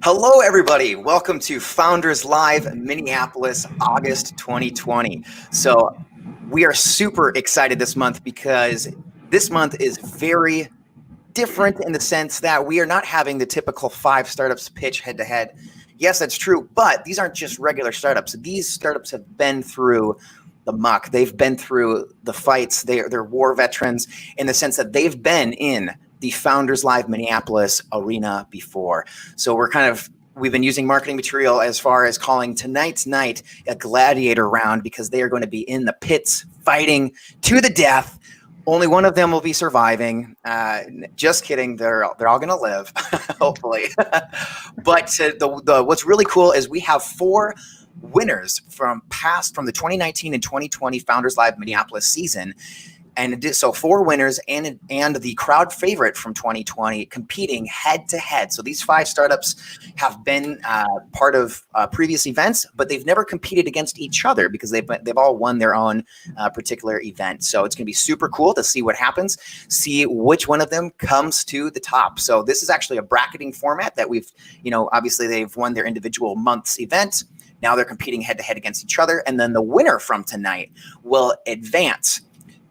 Hello, everybody. Welcome to Founders Live Minneapolis, August 2020. So, we are super excited this month because this month is very different in the sense that we are not having the typical 5 startups pitch head to head. Yes, that's true, but these aren't just regular startups. These startups have been through the muck. They've been through the fights. They're war veterans in the sense that they've been in the Founders Live Minneapolis arena before. So we've been using marketing material as far as calling tonight's night a gladiator round because they are going to be in the pits fighting to the death. Only one of them will be surviving. Just kidding. They're all going to live, hopefully. But what's really cool is we have 4 winners from the 2019 and 2020 Founders Live Minneapolis season. And so 4 winners and the crowd favorite from 2020 competing head to head. So these 5 startups have been part of previous events, but they've never competed against each other because they've all won their own particular event. So it's going to be super cool to see what happens, see which one of them comes to the top. So this is actually a bracketing format that obviously they've won their individual month's event. Now they're competing head to head against each other. And then the winner from tonight will advance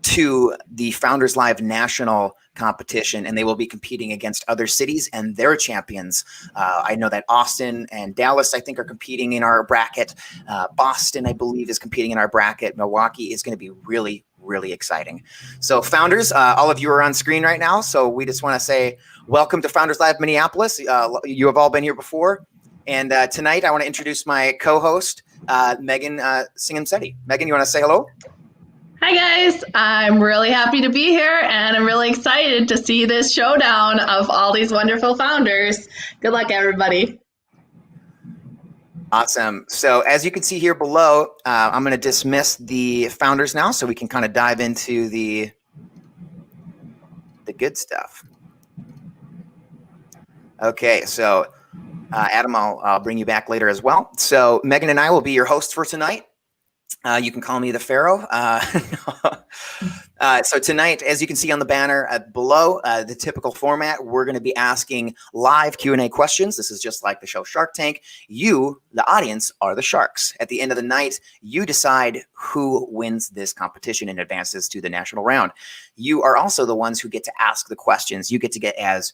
to the Founders Live National competition, and they will be competing against other cities and their champions. I know that Austin and Dallas, I think, are competing in our bracket. Boston, I believe, is competing in our bracket. Milwaukee is going to be really, really exciting. So founders, all of you are on screen right now. So we just want to say welcome to Founders Live Minneapolis. You have all been here before. And tonight I want to introduce my co-host, Megan Singham-Setti. Megan, you want to say hello? Hi guys, I'm really happy to be here and I'm really excited to see this showdown of all these wonderful founders. Good luck, everybody. Awesome. So as you can see here below, I'm going to dismiss the founders now so we can kind of dive into the good stuff. Okay, so Adam, I'll bring you back later as well. So Megan and I will be your hosts for tonight. You can call me the Pharaoh. So tonight, as you can see on the banner below, the typical format, we're going to be asking live Q&A questions. This is just like the show Shark Tank. You, the audience, are the sharks. At the end of the night, you decide who wins this competition and advances to the national round. You are also the ones who get to ask the questions. You get to get as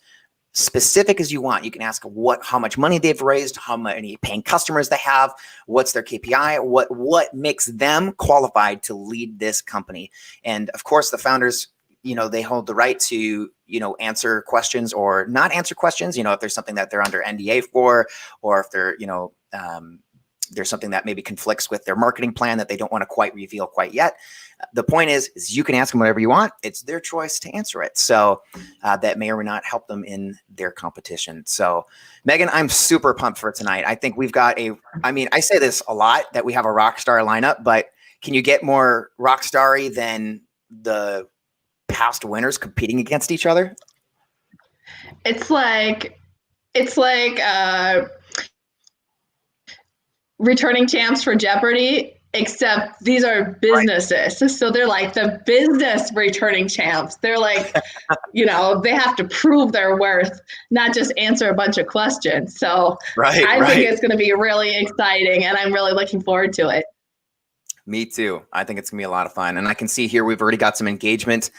specific as you want. You can ask how much money they've raised, how many paying customers they have, what's their KPI, what makes them qualified to lead this company. And of course, the founders, they hold the right to, answer questions or not answer questions, if there's something that they're under NDA for, or if they're, there's something that maybe conflicts with their marketing plan that they don't want to quite reveal quite yet. The point is you can ask them whatever you want. It's their choice to answer it. So that may or may not help them in their competition. So Megan, I'm super pumped for tonight. I think we've got I say this a lot that we have a rock star lineup, but can you get more rock starry than the past winners competing against each other? It's like returning champs for Jeopardy, except these are businesses. Right. So they're like the business returning champs. They're like, they have to prove their worth, not just answer a bunch of questions. So I think it's going to be really exciting and I'm really looking forward to it. Me too. I think it's going to be a lot of fun. And I can see here we've already got some engagement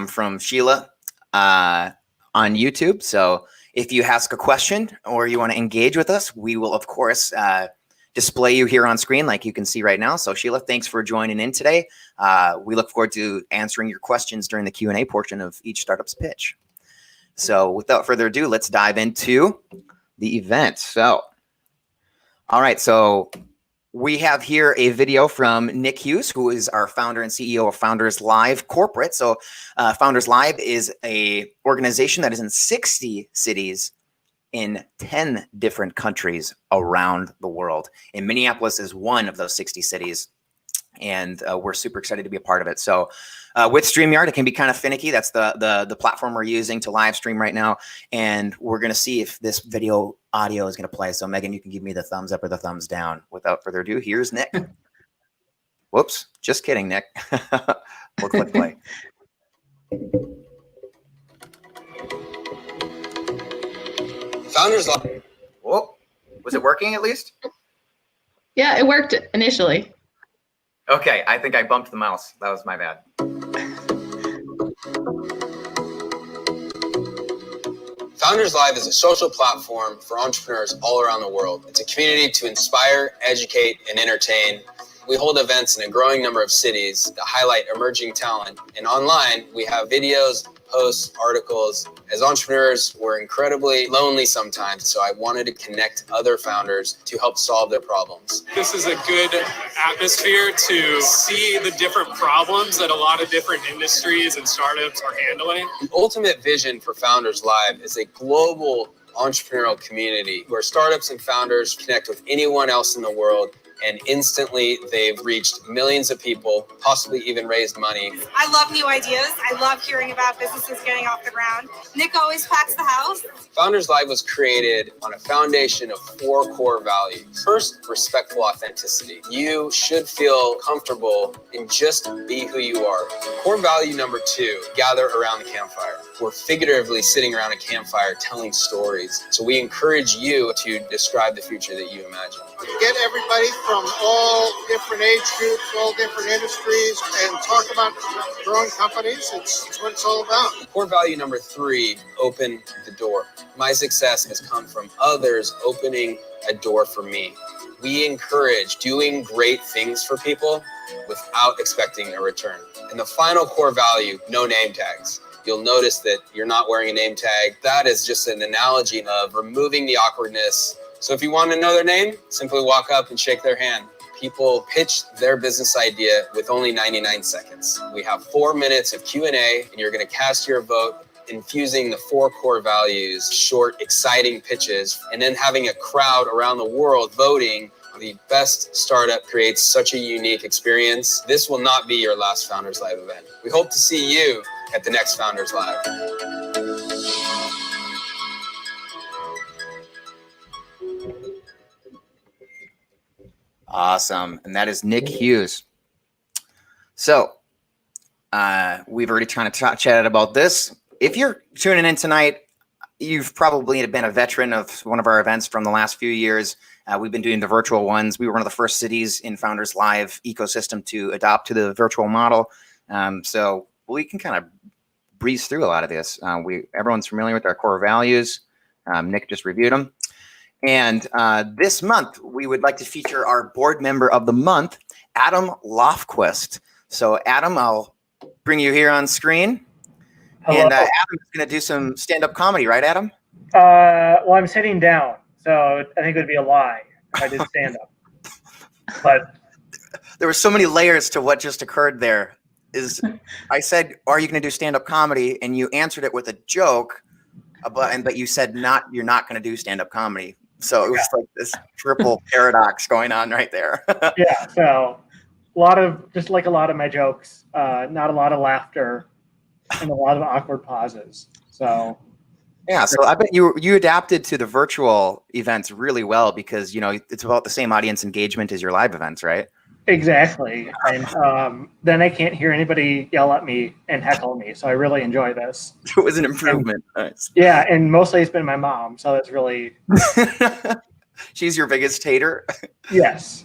from Sheila on YouTube. So if you ask a question or you want to engage with us, we will, of course, display you here on screen like you can see right now. So Sheila, thanks for joining in today. We look forward to answering your questions during the Q&A portion of each startup's pitch. So without further ado, let's dive into the event. So, all right. So we have here a video from Nick Hughes, who is our founder and CEO of Founders Live Corporate. So Founders Live is a organization that is in 60 cities in 10 different countries around the world. And Minneapolis is one of those 60 cities. And we're super excited to be a part of it. So with StreamYard, it can be kind of finicky. That's the platform we're using to live stream right now. And we're going to see if this video audio is going to play. So Megan, you can give me the thumbs up or the thumbs down. Without further ado, here's Nick. Whoops, just kidding, Nick. We'll click play. Founders Live. Whoa, Was it working at least? Yeah, it worked initially. Okay, I think I bumped the mouse. That was my bad. Founders Live is a social platform for entrepreneurs all around the world. It's a community to inspire, educate, and entertain. We hold events in a growing number of cities to highlight emerging talent. And online, we have videos, posts, articles. As entrepreneurs, we're incredibly lonely sometimes, so I wanted to connect other founders to help solve their problems. This is a good atmosphere to see the different problems that a lot of different industries and startups are handling. The ultimate vision for Founders Live is a global entrepreneurial community where startups and founders connect with anyone else in the world, and instantly they've reached millions of people, possibly even raised money. I love new ideas. I love hearing about businesses getting off the ground. Nick always packs the house. Founders Live was created on a foundation of 4 core values. First, respectful authenticity. You should feel comfortable and just be who you are. Core value number 2, gather around the campfire. We're figuratively sitting around a campfire telling stories. So we encourage you to describe the future that you imagine. Get everybody from all different age groups, all different industries, and talk about growing companies. It's what it's all about. Core value number 3, open the door. My success has come from others opening a door for me. We encourage doing great things for people without expecting a return. And the final core value, no name tags. You'll notice that you're not wearing a name tag. That is just an analogy of removing the awkwardness. So if you want to know their name, simply walk up and shake their hand. People pitch their business idea with only 99 seconds. We have 4 minutes of Q&A, and you're going to cast your vote, infusing the 4 core values, short, exciting pitches, and then having a crowd around the world voting. The best startup creates such a unique experience. This will not be your last Founders Live event. We hope to see you at the next Founders Live. Awesome. And that is Nick Hughes. So we've already kind of chatted about this. If you're tuning in tonight, you've probably been a veteran of one of our events from the last few years. We've been doing the virtual ones. We were one of the first cities in Founders Live ecosystem to adopt to the virtual model. So we can kind of breeze through a lot of this. Everyone's familiar with our core values. Nick just reviewed them. And this month, we would like to feature our board member of the month, Adam Lofquist. So Adam, I'll bring you here on screen. Hello. And Adam is going to do some stand-up comedy, right, Adam? Well, I'm sitting down, so I think it would be a lie if I did stand-up. But there were so many layers to what just occurred there. I said, are you going to do stand-up comedy? And you answered it with a joke, but you said you're not going to do stand-up comedy. So it was like this triple paradox going on right there. yeah, so a lot of my jokes, not a lot of laughter and a lot of awkward pauses. So yeah, so I bet you adapted to the virtual events really well because it's about the same audience engagement as your live events, right? Exactly. And then I can't hear anybody yell at me and heckle me. So I really enjoy this. It was an improvement. Nice. Yeah. And mostly it's been my mom. So that's really. She's your biggest hater? Yes.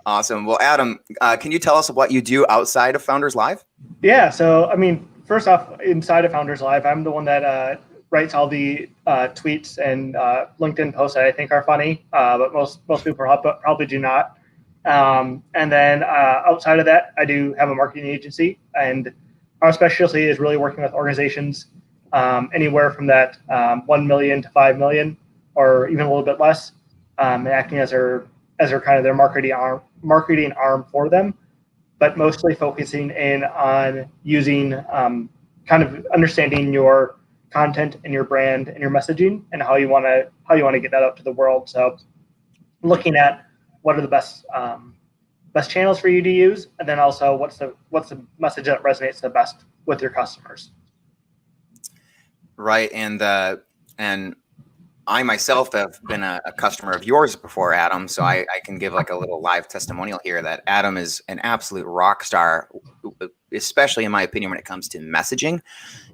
Awesome. Well, Adam, can you tell us what you do outside of Founders Live? Yeah. So, first off, inside of Founders Live, I'm the one that writes all the tweets and LinkedIn posts that I think are funny, but most people probably do not. And then outside of that, I do have a marketing agency, and our specialty is really working with organizations anywhere from that 1 million to 5 million, or even a little bit less, and acting as their kind of their marketing arm for them, but mostly focusing in on using kind of understanding your content and your brand and your messaging and how you want to get that out to the world. So looking at what are the best channels for you to use, and then also what's the message that resonates the best with your customers. Right, and I myself have been a customer of yours before, Adam, so I can give like a little live testimonial here that Adam is an absolute rock star, especially in my opinion when it comes to messaging,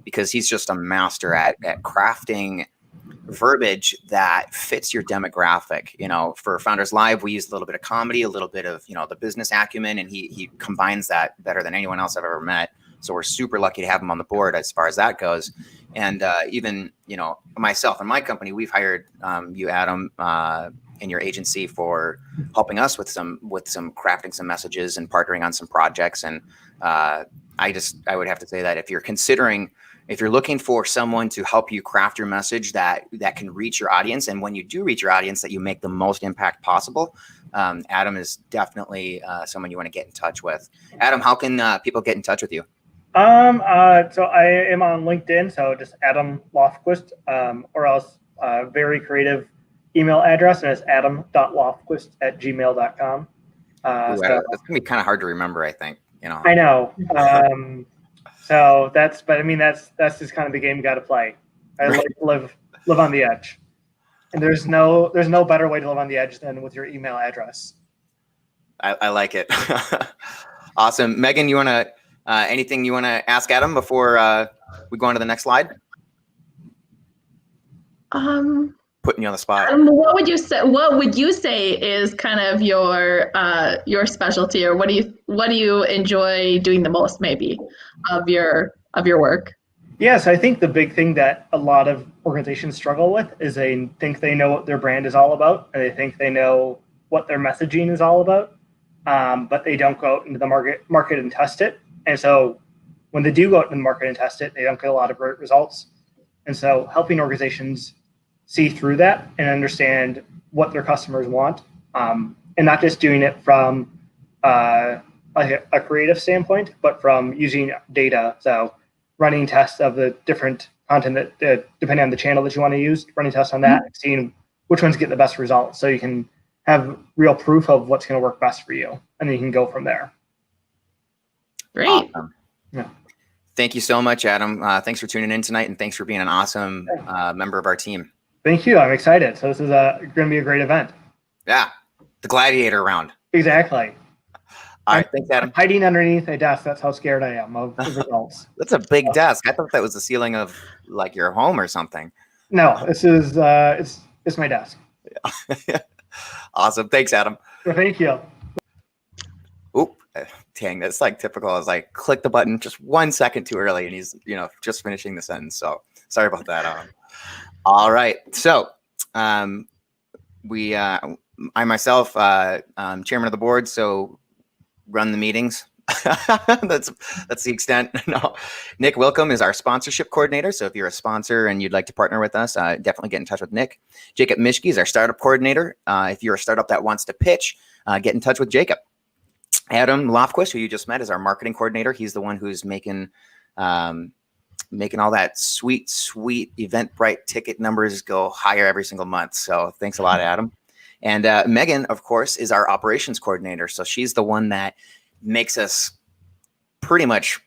because he's just a master at crafting verbiage that fits your demographic. You know, for Founders Live, we use a little bit of comedy, a little bit of, you know, the business acumen, and he combines that better than anyone else I've ever met. So we're super lucky to have him on the board as far as that goes. And even, you know, myself and my company, we've hired you, Adam, in your agency for helping us with some crafting some messages and partnering on some projects. And I would have to say that if you're looking for someone to help you craft your message that can reach your audience, and when you do reach your audience, that you make the most impact possible, Adam is definitely someone you want to get in touch with. Adam, how can people get in touch with you? So I am on LinkedIn, so just Adam Lofquist, or else very creative email address, and it's adam.lofquist@gmail.com. That's gonna be kind of hard to remember, I think. You know. I know. So that's just kind of the game you got to play. I like to live on the edge, and there's no better way to live on the edge than with your email address. I like it. Awesome, Megan. You want to anything you want to ask Adam before we go on to the next slide? Putting you on the spot. What would you say is kind of your specialty, or what do you enjoy doing the most, maybe, of your work? Yes, I think the big thing that a lot of organizations struggle with is they think they know what their brand is all about, and they think they know what their messaging is all about, but they don't go out into the market and test it. And so when they do go out in the market and test it, they don't get a lot of great results. And so helping organizations see through that and understand what their customers want, and not just doing it from like a creative standpoint, but from using data. So running tests of the different content that depending on the channel that you want to use, running tests on that, seeing which ones get the best results, so you can have real proof of what's going to work best for you, and then you can go from there. Great. Awesome. Yeah. Thank you so much, Adam. Thanks for tuning in tonight, and thanks for being an awesome member of our team. Thank you. I'm excited. So this is going to be a great event. Yeah, the Gladiator round. Exactly. All right, thanks, Adam. I'm hiding underneath a desk. That's how scared I am of the results. That's a big desk. I thought that was the ceiling of like your home or something. No, this is it's my desk. Yeah. Awesome. Thanks, Adam. So thank you. Oop, dang, that's like typical. I was like, click the button just 1 second too early, and he's, you know, just finishing the sentence. So sorry about that. All right. So I myself, chairman of the board, so run the meetings. That's the extent. No, Nick Wilcombe is our sponsorship coordinator. So if you're a sponsor and you'd like to partner with us, definitely get in touch with Nick. Jacob Mischke is our startup coordinator. If you're a startup that wants to pitch, get in touch with Jacob. Adam Lofquist, who you just met, is our marketing coordinator. He's the one who's making all that sweet Eventbrite ticket numbers go higher every single month. So thanks a lot, Adam. And Megan, of course, is our operations coordinator. So she's the one that makes us pretty much,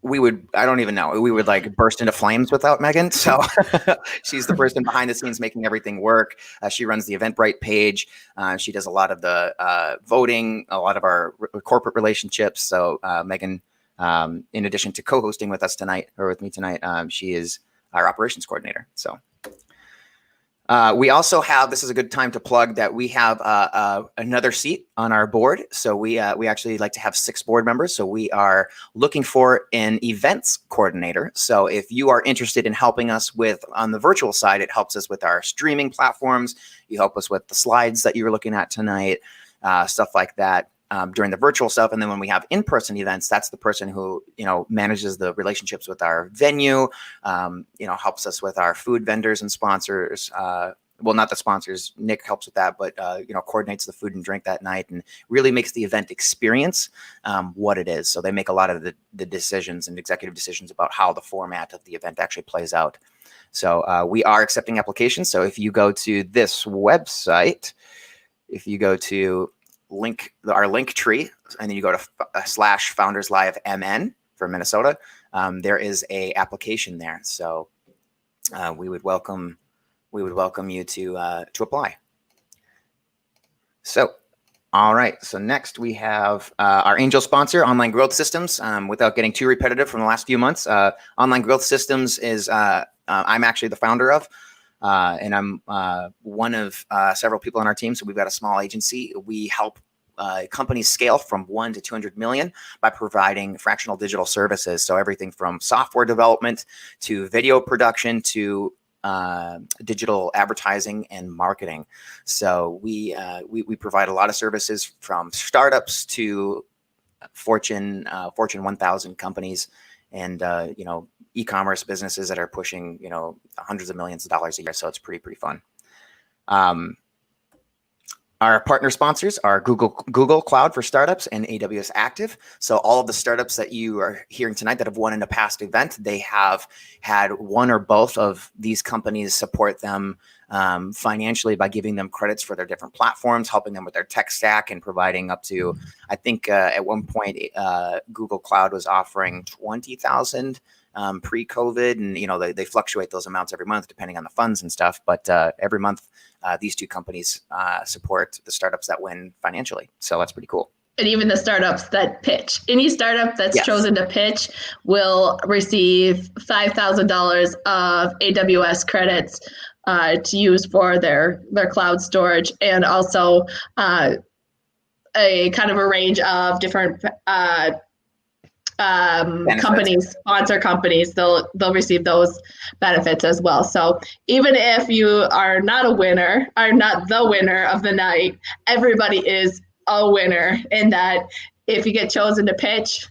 we would like burst into flames without Megan. So she's the person behind the scenes making everything work. She runs the Eventbrite page. She does a lot of the voting, a lot of our corporate relationships. So Megan, in addition to co-hosting with us tonight, or with me tonight, she is our operations coordinator. So we also have, this is a good time to plug that we have another seat on our board. So we actually like to have 6 board members. So we are looking for an events coordinator. So if you are interested in helping us with, on the virtual side, it helps us with our streaming platforms. You help us with the slides that you were looking at tonight, stuff like that. During the virtual stuff. And then when we have in-person events, that's the person who, you know, manages the relationships with our venue, you know, helps us with our food vendors and sponsors. Well, not the sponsors, Nick helps with that, but, you know, coordinates the food and drink that night and really makes the event experience what it is. So they make a lot of the decisions and executive decisions about how the format of the event actually plays out. So we are accepting applications. So if you go to this website, if you go to our link tree, and then you go to /FoundersLiveMN for Minnesota, there is a application there. So we would welcome you to apply. So All right. So next we have our angel sponsor, Online Growth Systems. Without getting too repetitive from the last few months, Online Growth Systems is I'm actually the founder of, and I'm one of several people on our team. So we've got a small agency. We help companies scale from 1 to 200 million by providing fractional digital services. So everything from software development to video production to digital advertising and marketing. So we provide a lot of services from startups to Fortune 1000 companies, and e-commerce businesses that are pushing hundreds of millions of dollars a year. So it's pretty fun. Our partner sponsors are Google Cloud for Startups and AWS Active. So all of the startups that you are hearing tonight that have won in a past event, they have had one or both of these companies support them financially by giving them credits for their different platforms, helping them with their tech stack, and providing up to, I think at one point, Google Cloud was offering 20,000 pre-COVID, and they fluctuate those amounts every month depending on the funds and stuff. But every month, these two companies support the startups that win financially. So that's pretty cool. And even the startups that pitch. Any startup that's chosen to pitch will receive $5,000 of AWS credits to use for their cloud storage, and also a kind of a range of different companies, sponsor companies, they'll receive those benefits as well. So even if you are not a winner, are not the winner of the night, everybody is a winner in that if you get chosen to pitch,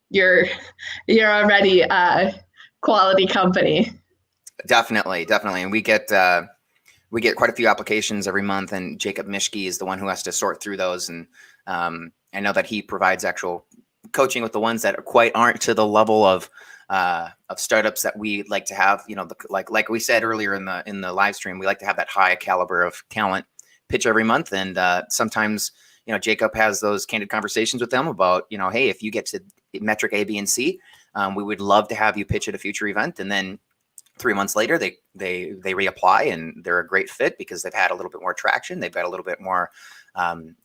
you're already a quality company. Definitely. And we get quite a few applications every month, and Jacob Mischke is the one who has to sort through those. And I know that he provides actual coaching with the ones that aren't to the level of startups that we like to have. Like we said earlier in the live stream, we like to have that high caliber of talent pitch every month. And sometimes, Jacob has those candid conversations with them about, hey, if you get to metric A, B, and C, we would love to have you pitch at a future event. And then 3 months later, they reapply, and they're a great fit because they've had a little bit more traction. They've got a little bit more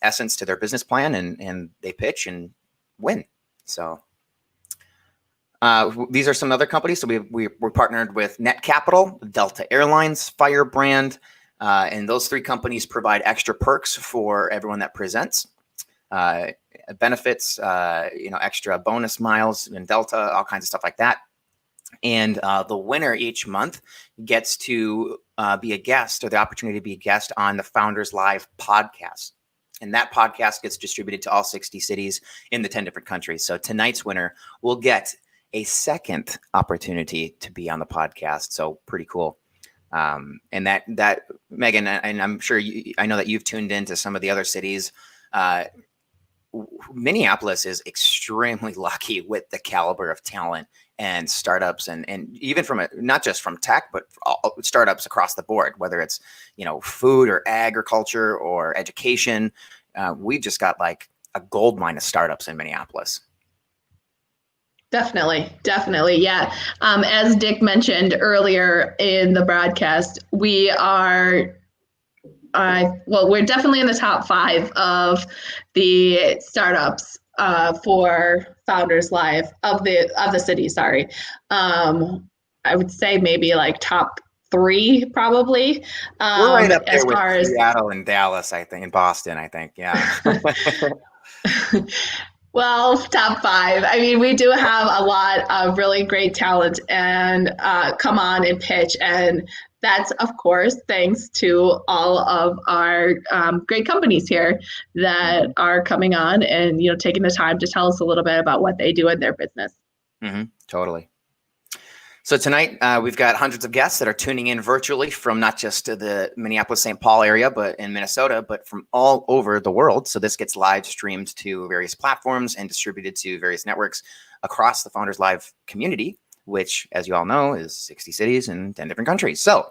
essence to their business plan, and they pitch and win. So these are some other companies. So we're partnered with Net Capital, Delta Airlines, Firebrand, and those three companies provide extra perks for everyone that presents, benefits, extra bonus miles in Delta, all kinds of stuff like that. And the winner each month gets to be a guest, or the opportunity to be a guest on the Founders Live podcast. And that podcast gets distributed to all 60 cities in the 10 different countries. So tonight's winner will get a second opportunity to be on the podcast. So pretty cool. And that Megan, and I'm sure I know that you've tuned into some of the other cities. Minneapolis is extremely lucky with the caliber of talent and startups, and even from not just from tech, but all startups across the board, whether it's, food or agriculture or education. We've just got like a gold mine of startups in Minneapolis. Definitely. Yeah. As Dick mentioned earlier in the broadcast, we are we're definitely in the top 5 of the startups for Founders Live of the city. Sorry, I would say maybe like top 3 probably. We're right up there as with far as Seattle and Dallas, I think, and Boston, I think. Yeah. Well, top 5. I mean, we do have a lot of really great talent and come on and pitch. And that's, of course, thanks to all of our great companies here that are coming on and, taking the time to tell us a little bit about what they do in their business. Mm-hmm, totally. So tonight, we've got hundreds of guests that are tuning in virtually from not just the Minneapolis-St. Paul area, but in Minnesota, but from all over the world. So this gets live streamed to various platforms and distributed to various networks across the Founders Live community, which, as you all know, is 60 cities and 10 different countries. So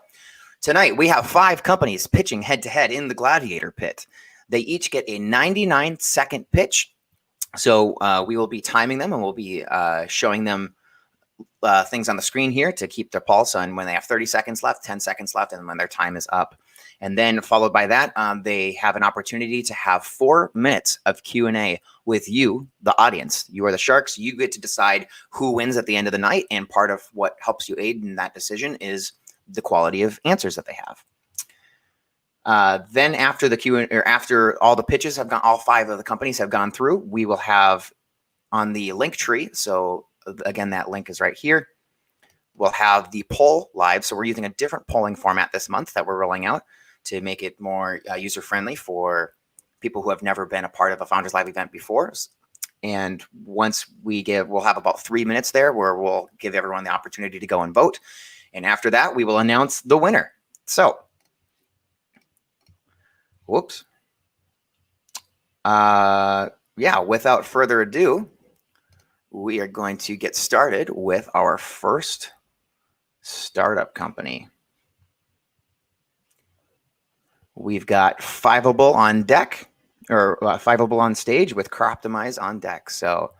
tonight, we have 5 companies pitching head-to-head in the Gladiator pit. They each get a 99-second pitch. So we will be timing them, and we'll be showing them things on the screen here to keep their pulse on when they have 30 seconds left, 10 seconds left, and when their time is up. And then followed by that, they have an opportunity to have 4 minutes of Q&A with you, the audience. You are the Sharks. You get to decide who wins at the end of the night. And part of what helps you aid in that decision is the quality of answers that they have. Then after the Q&A, or after all the pitches have gone, all 5 of the companies have gone through, we will have on the link tree. So again, that link is right here. We'll have the poll live. So we're using a different polling format this month that we're rolling out to make it more user-friendly for people who have never been a part of a Founders Live event before. And once we'll have about 3 minutes there where we'll give everyone the opportunity to go and vote. And after that, we will announce the winner. So, whoops. Yeah, without further ado, we are going to get started with our first startup company. We've got Fiveable on deck, or Fiveable on stage with Croptimize on deck. So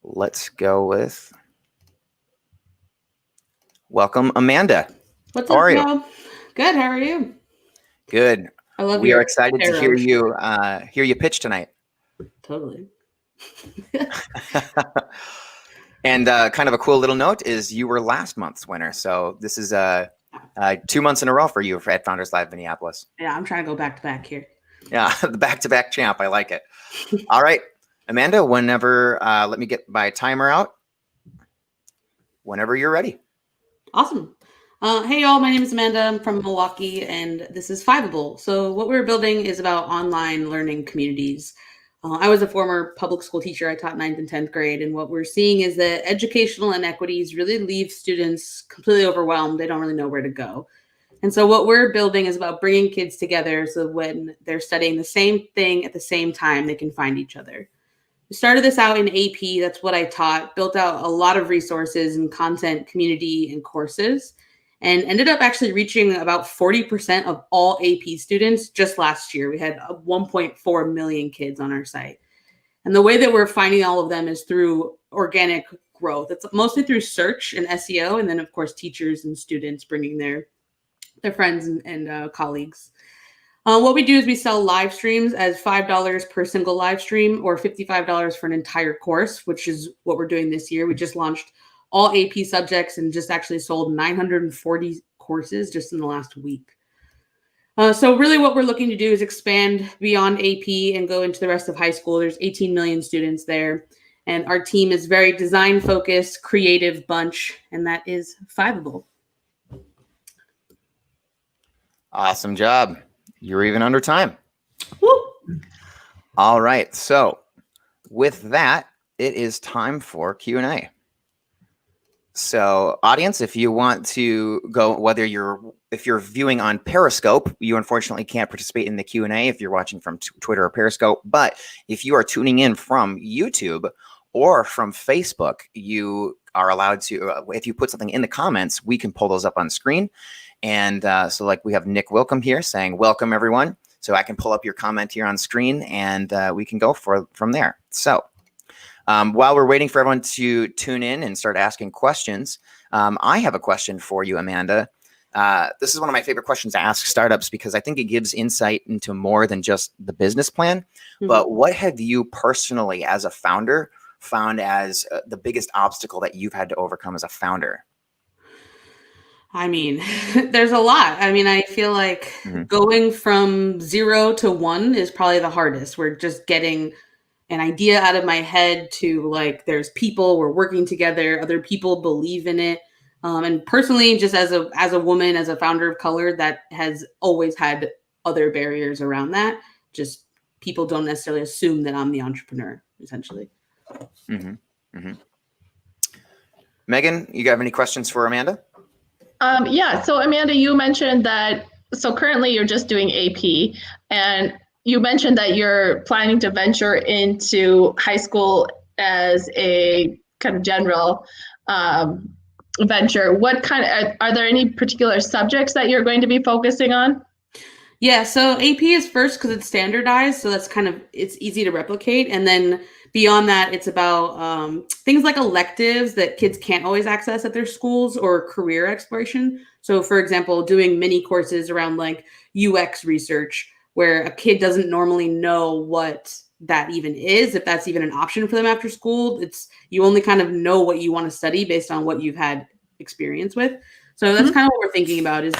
let's go with, welcome, Amanda. What's How up, are you? Rob? Good. How are you? Good. I love We your are excited to hear you pitch tonight. Totally. And kind of a cool little note is you were last month's winner. So this is 2 months in a row for you at Founders Live Minneapolis. Yeah, I'm trying to go back to back here. Yeah, the back-to-back champ. I like it. All right, Amanda, whenever, let me get my timer out. Whenever you're ready. Awesome. Hey, y'all. My name is Amanda. I'm from Milwaukee, and this is Fiveable. So what we're building is about online learning communities. I was a former public school teacher. I taught 9th and 10th grade. And what we're seeing is that educational inequities really leave students completely overwhelmed. They don't really know where to go. And so what we're building is about bringing kids together so when they're studying the same thing at the same time, they can find each other. We started this out in AP. That's what I taught, built out a lot of resources and content, community, and courses, and ended up actually reaching about 40% of all AP students just last year. We had 1.4 million kids on our site. And the way that we're finding all of them is through organic growth. It's mostly through search and SEO, and then, of course, teachers and students bringing their friends and colleagues. What we do is we sell live streams as $5 per single live stream or $55 for an entire course, which is what we're doing this year. We just launched all AP subjects and just actually sold 940 courses just in the last week. So really what we're looking to do is expand beyond AP and go into the rest of high school. There's 18 million students there. And our team is very design-focused, creative bunch, and that is Fiveable. Awesome job. You're even under time. Woo! All right. So with that, it is time for Q&A. So audience, if you want to go, if you're viewing on Periscope, you unfortunately can't participate in the Q&A if you're watching from Twitter or Periscope. But if you are tuning in from YouTube or from Facebook, you are allowed to, if you put something in the comments, we can pull those up on screen. And so like we have Nick Wilcom here saying, welcome everyone. So I can pull up your comment here on screen and we can go from there. So while we're waiting for everyone to tune in and start asking questions, I have a question for you, Amanda. This is one of my favorite questions to ask startups because I think it gives insight into more than just the business plan. Mm-hmm. But what have you personally, as a founder, found as the biggest obstacle that you've had to overcome as a founder? I mean, there's a lot. I mean, I feel like going from 0 to 1 is probably the hardest. We're just getting an idea out of my head to like, there's people, we're working together, other people believe in it. And personally, just as a woman, as a founder of color, that has always had other barriers around that. Just people don't necessarily assume that I'm the entrepreneur, essentially. Mm-hmm. Mm-hmm. Megan, you have any questions for Amanda? Yeah. So Amanda, you mentioned that, so currently you're just doing AP, and you mentioned that you're planning to venture into high school as a kind of general venture. What kind of, are there any particular subjects that you're going to be focusing on? Yeah, so AP is first because it's standardized, so that's kind of, it's easy to replicate. And then beyond that, it's about things like electives that kids can't always access at their schools or career exploration. So, for example, doing mini courses around like UX research, where a kid doesn't normally know what that even is, if that's even an option for them after school. You only kind of know what you want to study based on what you've had experience with. So that's kind of what we're thinking about, is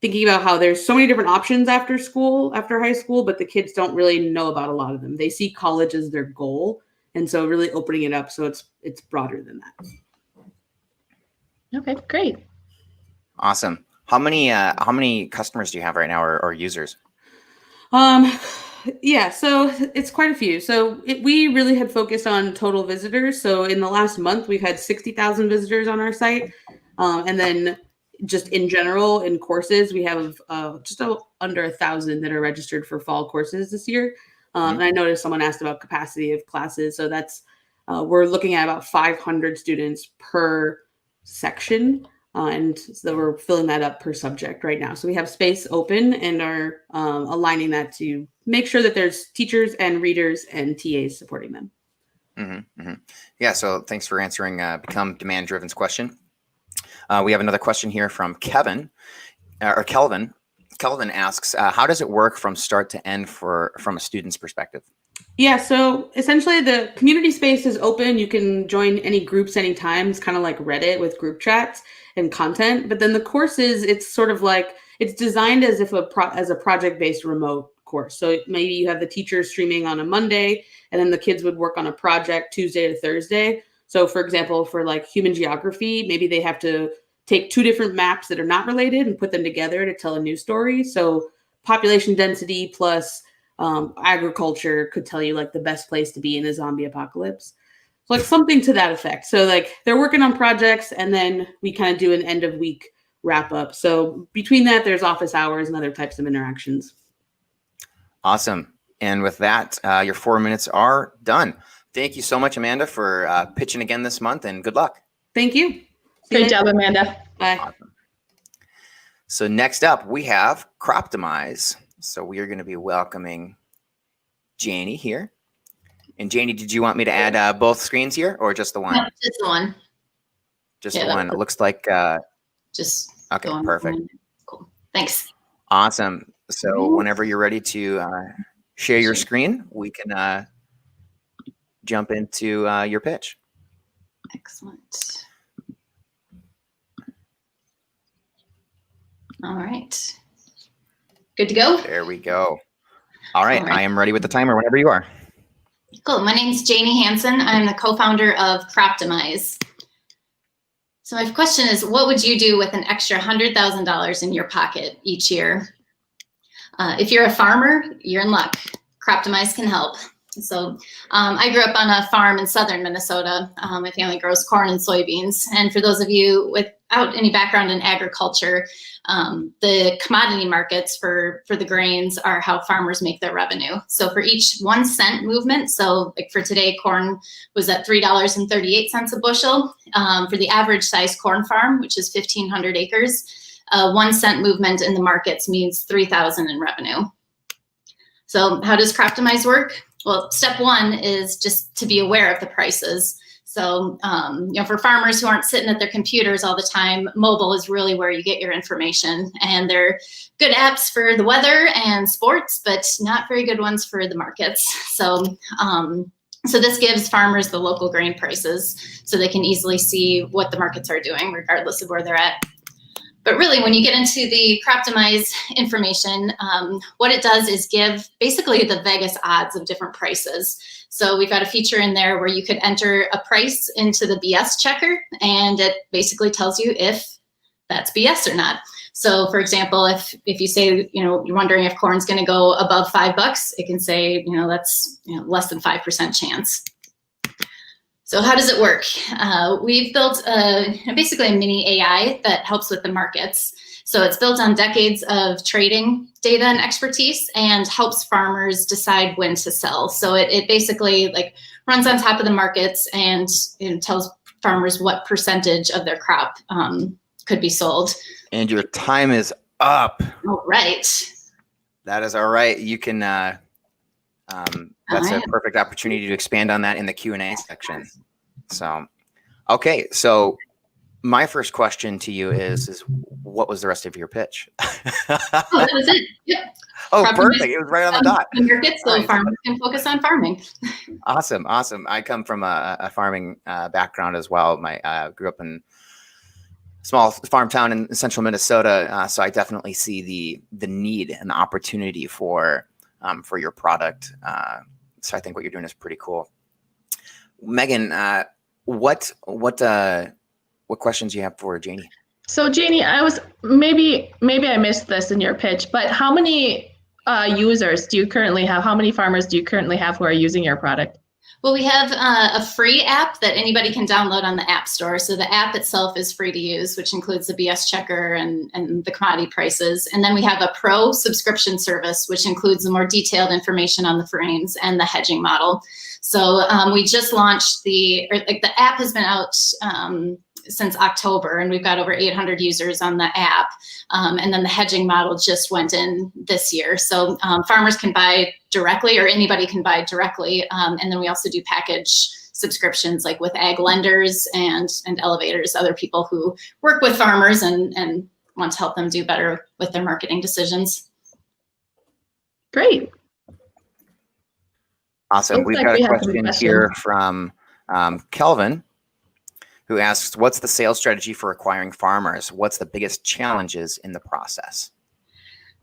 thinking about how there's so many different options after school, after high school, but the kids don't really know about a lot of them. They see college as their goal. And so really opening it up so it's broader than that. Okay, great. Awesome. How many customers do you have right now, or users? Yeah, so it's quite a few. So we really had focused on total visitors. So in the last month, we've had 60,000 visitors on our site. And then just in general, in courses, we have just under 1,000 that are registered for fall courses this year. And I noticed someone asked about capacity of classes. So that's, we're looking at about 500 students per section. And so we're filling that up per subject right now. So we have space open and are aligning that to make sure that there's teachers and readers and TAs supporting them. Yeah, so thanks for answering Become Demand-Driven's question. We have another question here from Kelvin. Kelvin asks, how does it work from start to end from a student's perspective? Yeah, so essentially the community space is open. You can join any groups anytime. It's kind of like Reddit with group chats and content. But then the courses, it's sort of like, it's designed as if as a project-based remote course. So maybe you have the teacher streaming on a Monday, and then the kids would work on a project Tuesday to Thursday. So for example, for like human geography, maybe they have to take two different maps that are not related and put them together to tell a new story. So population density plus agriculture could tell you like the best place to be in a zombie apocalypse. So like something to that effect. So like they're working on projects, and then we kind of do an end of week wrap up. So between that, there's office hours and other types of interactions. Awesome. And with that, your 4 minutes are done. Thank you so much, Amanda, for pitching again this month, and good luck. Thank you. Great job, Amanda. Bye. Awesome. So next up, we have Croptimize. So we are going to be welcoming Janie here. And Janie, did you want me to add both screens here, or just the one? No, just the one. Just the one. It looks like. Just okay, perfect. Cool. Thanks. Awesome. So whenever you're ready to share your screen, we can jump into your pitch. Excellent. All right. Good to go? There we go. All right. I am ready with the timer whenever you are. Cool. My name is Janie Hansen. I'm the co-founder of Croptimize. So my question is, what would you do with an extra $100,000 in your pocket each year? If you're a farmer, you're in luck. Croptimize can help. So I grew up on a farm in southern Minnesota. My family grows corn and soybeans. And for those of you without any background in agriculture, the commodity markets for the grains are how farmers make their revenue. So for each 1 cent movement, so like for today, corn was at $3.38 a bushel. For the average size corn farm, which is 1,500 acres, 1 cent movement in the markets means $3,000 in revenue. So how does Croptimize work? Well, step one is just to be aware of the prices. So, for farmers who aren't sitting at their computers all the time, mobile is really where you get your information. And they're good apps for the weather and sports, but not very good ones for the markets. So this gives farmers the local grain prices so they can easily see what the markets are doing regardless of where they're at. But really, when you get into the Croptimize information, what it does is give basically the Vegas odds of different prices. So we've got a feature in there where you could enter a price into the BS checker, and it basically tells you if that's BS or not. So for example, if you say, you're wondering if corn's going to go above $5, it can say, that's less than 5% chance. So how does it work? We've built basically a mini AI that helps with the markets. So it's built on decades of trading data and expertise and helps farmers decide when to sell. So it basically runs on top of the markets and tells farmers what percentage of their crop could be sold. And your time is up. All right. That is all right. You can That's a perfect opportunity to expand on that in the Q&A section. So, okay. So my first question to you is what was the rest of your pitch? That was it. Yep. Oh, perfect. It was right on the dot. So farmers can focus on farming. Awesome. I come from a farming background as well. Grew up in a small farm town in central Minnesota. So I definitely see the need and the opportunity for your product. So I think what you're doing is pretty cool. Megan, what questions do you have for Janie? So Janie, maybe I missed this in your pitch, but how many users do you currently have? How many farmers do you currently have who are using your product? Well, we have a free app that anybody can download on the App Store. So the app itself is free to use, which includes the BS checker and the commodity prices. And then we have a pro subscription service, which includes the more detailed information on the frames and the hedging model. So we just launched the app has been out since October, and we've got over 800 users on the app. And then the hedging model just went in this year. So farmers can buy directly, or anybody can buy directly. And then we also do package subscriptions, like with ag lenders and elevators, other people who work with farmers and want to help them do better with their marketing decisions. Great. Awesome. We've got a question here from Kelvin, who asks, what's the sales strategy for acquiring farmers? What's the biggest challenges in the process?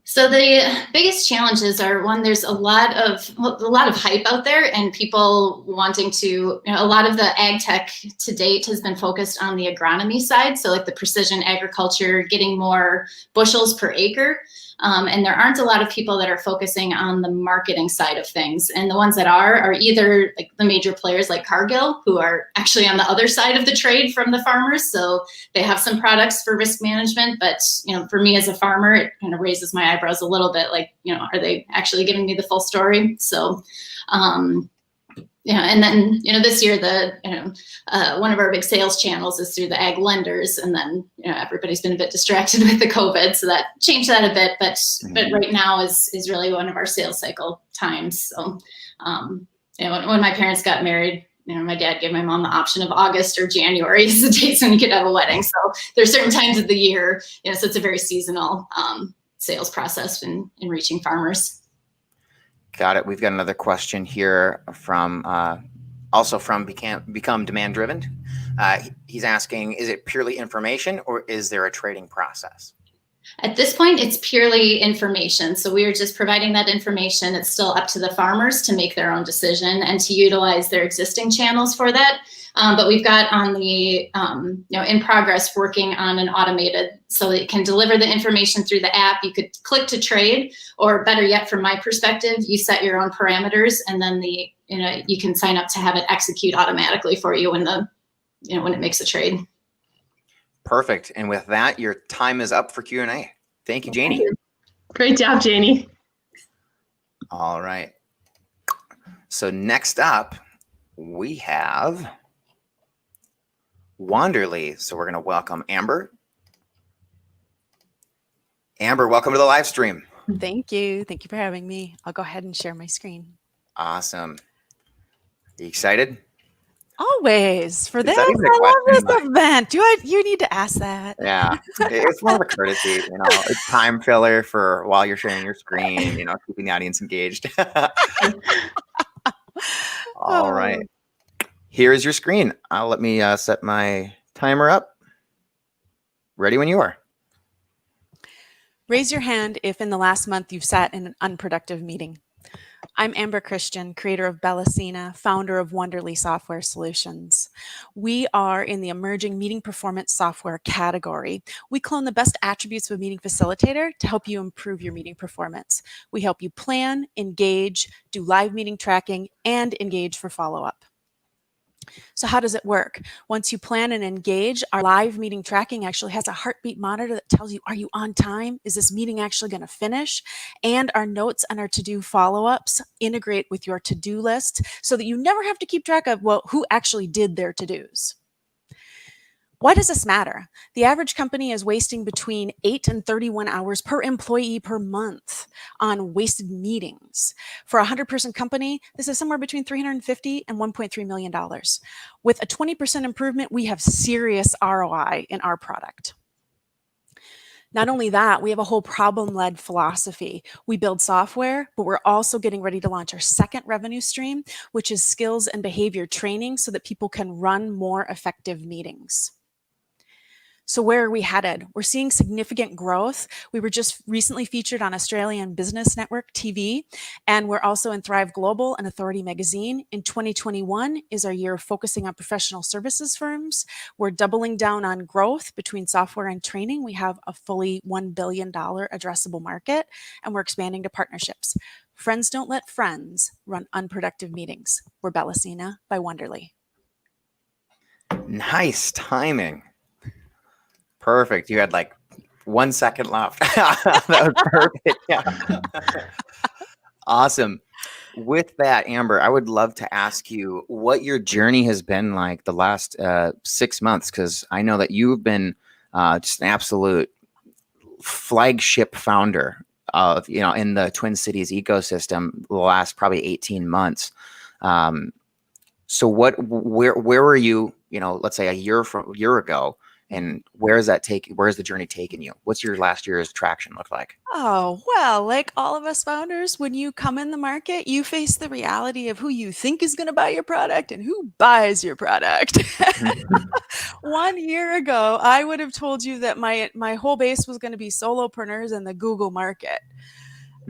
So the biggest challenges are, one, there's a lot of hype out there, and people wanting to, a lot of the ag tech to date has been focused on the agronomy side. So like the precision agriculture, getting more bushels per acre. And there aren't a lot of people that are focusing on the marketing side of things. And the ones that are either like the major players like Cargill, who are actually on the other side of the trade from the farmers. So they have some products for risk management, but for me as a farmer, it kind of raises my eyebrows a little bit, like, are they actually giving me the full story? So, and then, this year, one of our big sales channels is through the ag lenders. And then, everybody's been a bit distracted with the COVID. So that changed that a bit. But right now is really one of our sales cycle times. So, when my parents got married, my dad gave my mom the option of August or January as the dates when you could have a wedding. So there's certain times of the year, so it's a very seasonal sales process in reaching farmers. Got it. We've got another question here from Become Demand Driven. He's asking, is it purely information or is there a trading process? At this point, it's purely information. So we are just providing that information. It's still up to the farmers to make their own decision and to utilize their existing channels for that. But we've got on the, in progress, working on an automated, so that it can deliver the information through the app. You could click to trade, or better yet, from my perspective, you set your own parameters, and then you can sign up to have it execute automatically for you when when it makes a trade. Perfect. And with that, your time is up for Q&A. Thank you, Janie. Great job, Janie. All right. So next up, we have Wanderly. So we're going to welcome Amber. Amber, welcome to the live stream. Thank you. Thank you for having me. I'll go ahead and share my screen. Awesome. Are you excited? Always. For this, I love this event. You need to ask that. Yeah. It's more of a courtesy, it's time filler for while you're sharing your screen, keeping the audience engaged. All right. Here's your screen. Let me set my timer up. Ready when you are. Raise your hand if in the last month you've sat in an unproductive meeting. I'm Amber Christian, creator of Bellasina, founder of Wonderly Software Solutions. We are in the emerging meeting performance software category. We clone the best attributes of a meeting facilitator to help you improve your meeting performance. We help you plan, engage, do live meeting tracking, and engage for follow-up. So how does it work? Once you plan and engage, our live meeting tracking actually has a heartbeat monitor that tells you, are you on time? Is this meeting actually going to finish? And our notes and our to-do follow-ups integrate with your to-do list so that you never have to keep track of, who actually did their to-dos. Why does this matter? The average company is wasting between 8 and 31 hours per employee per month on wasted meetings. For a 100-person company, this is somewhere between $350 and $1.3 million. With a 20% improvement, we have serious ROI in our product. Not only that, we have a whole problem-led philosophy. We build software, but we're also getting ready to launch our second revenue stream, which is skills and behavior training so that people can run more effective meetings. So where are we headed? We're seeing significant growth. We were just recently featured on Australian Business Network TV, and we're also in Thrive Global and Authority Magazine. In 2021 is our year of focusing on professional services firms. We're doubling down on growth between software and training. We have a fully $1 billion addressable market, and we're expanding to partnerships. Friends don't let friends run unproductive meetings. We're Bellasina by Wonderly. Nice timing. Perfect. You had like 1 second left. That was perfect. Yeah. Awesome. With that, Amber, I would love to ask you what your journey has been like the last 6 months, because I know that you've been just an absolute flagship founder of, in the Twin Cities ecosystem the last probably 18 months. So where were you, let's say a year ago? And where's the journey taken you? What's your last year's traction look like? Oh, well, like all of us founders, when you come in the market, you face the reality of who you think is going to buy your product and who buys your product. 1 year ago, I would have told you that my whole base was going to be solopreneurs in the Google market.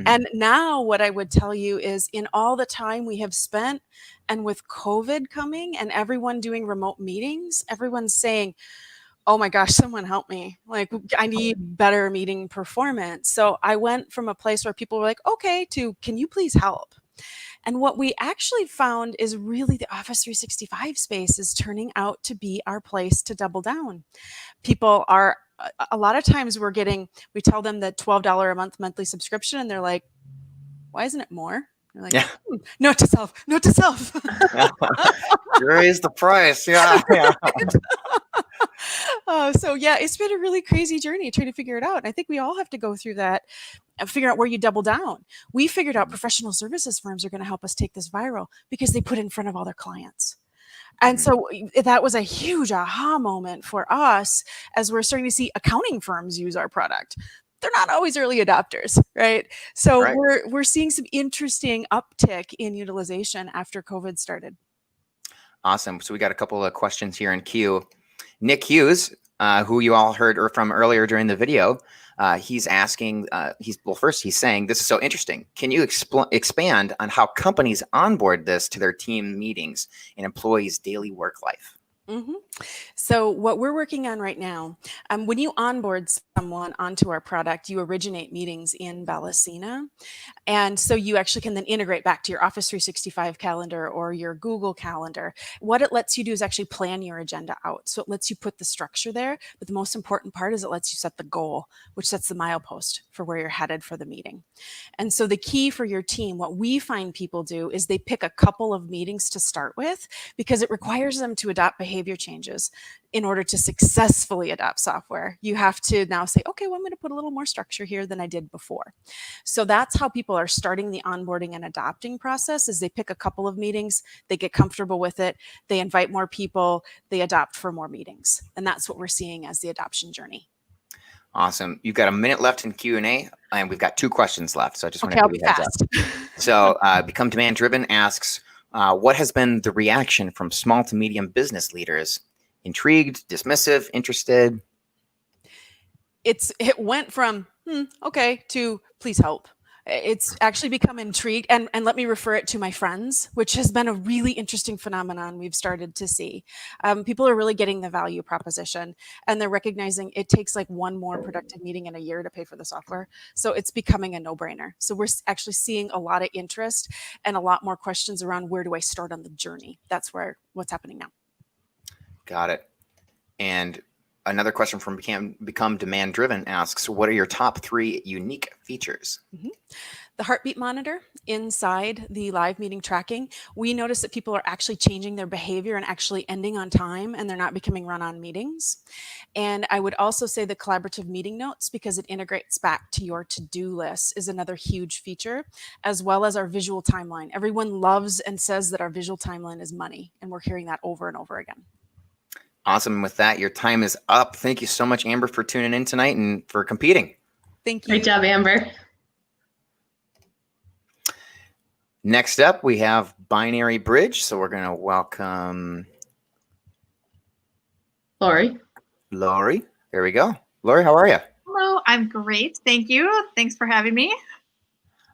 And now what I would tell you is, in all the time we have spent, and with COVID coming and everyone doing remote meetings, everyone's saying, oh my gosh, someone help me. Like, I need better meeting performance. So I went from a place where people were like, okay, to can you please help? And what we actually found is really the Office 365 space is turning out to be our place to double down. People are, a lot of times we tell them the $12 a month monthly subscription, and they're like, why isn't it more? You're like, yeah. Note to self. Raise the price. Yeah. So yeah, it's been a really crazy journey trying to figure it out. And I think we all have to go through that and figure out where you double down. We figured out professional services firms are going to help us take this viral because they put it in front of all their clients. And so that was a huge aha moment for us as we're starting to see accounting firms use our product. They're not always early adopters, right? So we're seeing some interesting uptick in utilization after COVID started. Awesome. So we got a couple of questions here in queue. Nick Hughes, who you all heard from earlier during the video, he's asking, he's saying, this is so interesting. Can you expand on how companies onboard this to their team meetings and employees' daily work life? So what we're working on right now, when you onboard someone onto our product, you originate meetings in Bellasina. And so you actually can then integrate back to your Office 365 calendar or your Google Calendar. What it lets you do is actually plan your agenda out. So it lets you put the structure there. But the most important part is it lets you set the goal, which sets the milepost for where you're headed for the meeting. And so the key for your team, what we find people do is they pick a couple of meetings to start with because it requires them to adopt behavior changes. In order to successfully adopt software, you have to now say, okay, well, I'm going to put a little more structure here than I did before. So that's how people are starting the onboarding and adopting process is they pick a couple of meetings, they get comfortable with it, they invite more people, they adopt for more meetings. And that's what we're seeing as the adoption journey. Awesome. You've got a minute left in Q&A, and we've got 2 questions left. So I just want to I'll give be you a heads up. So Become Demand Driven asks, what has been the reaction from small to medium business leaders? Intrigued, dismissive, interested? It went from, okay, to please help. It's actually become intrigued. And let me refer it to my friends, which has been a really interesting phenomenon we've started to see. People are really getting the value proposition, and they're recognizing it takes like one more productive meeting in a year to pay for the software. So it's becoming a no-brainer. So we're actually seeing a lot of interest and a lot more questions around where do I start on the journey? That's what's happening now. Got it. And another question from Become Demand Driven asks, what are your top 3 unique features? The heartbeat monitor inside the live meeting tracking, we notice that people are actually changing their behavior and actually ending on time, and they're not becoming run-on meetings. And I would also say the collaborative meeting notes, because it integrates back to your to-do list, is another huge feature, as well as our visual timeline. Everyone loves and says that our visual timeline is money, and we're hearing that over and over again. Awesome. With that, your time is up. Thank you so much, Amber, for tuning in tonight and for competing. Thank you. Great job, Amber. Next up, we have Binary Bridge. So we're going to welcome Lori. Lori. There we go. Lori, how are you? Hello, I'm great. Thank you. Thanks for having me.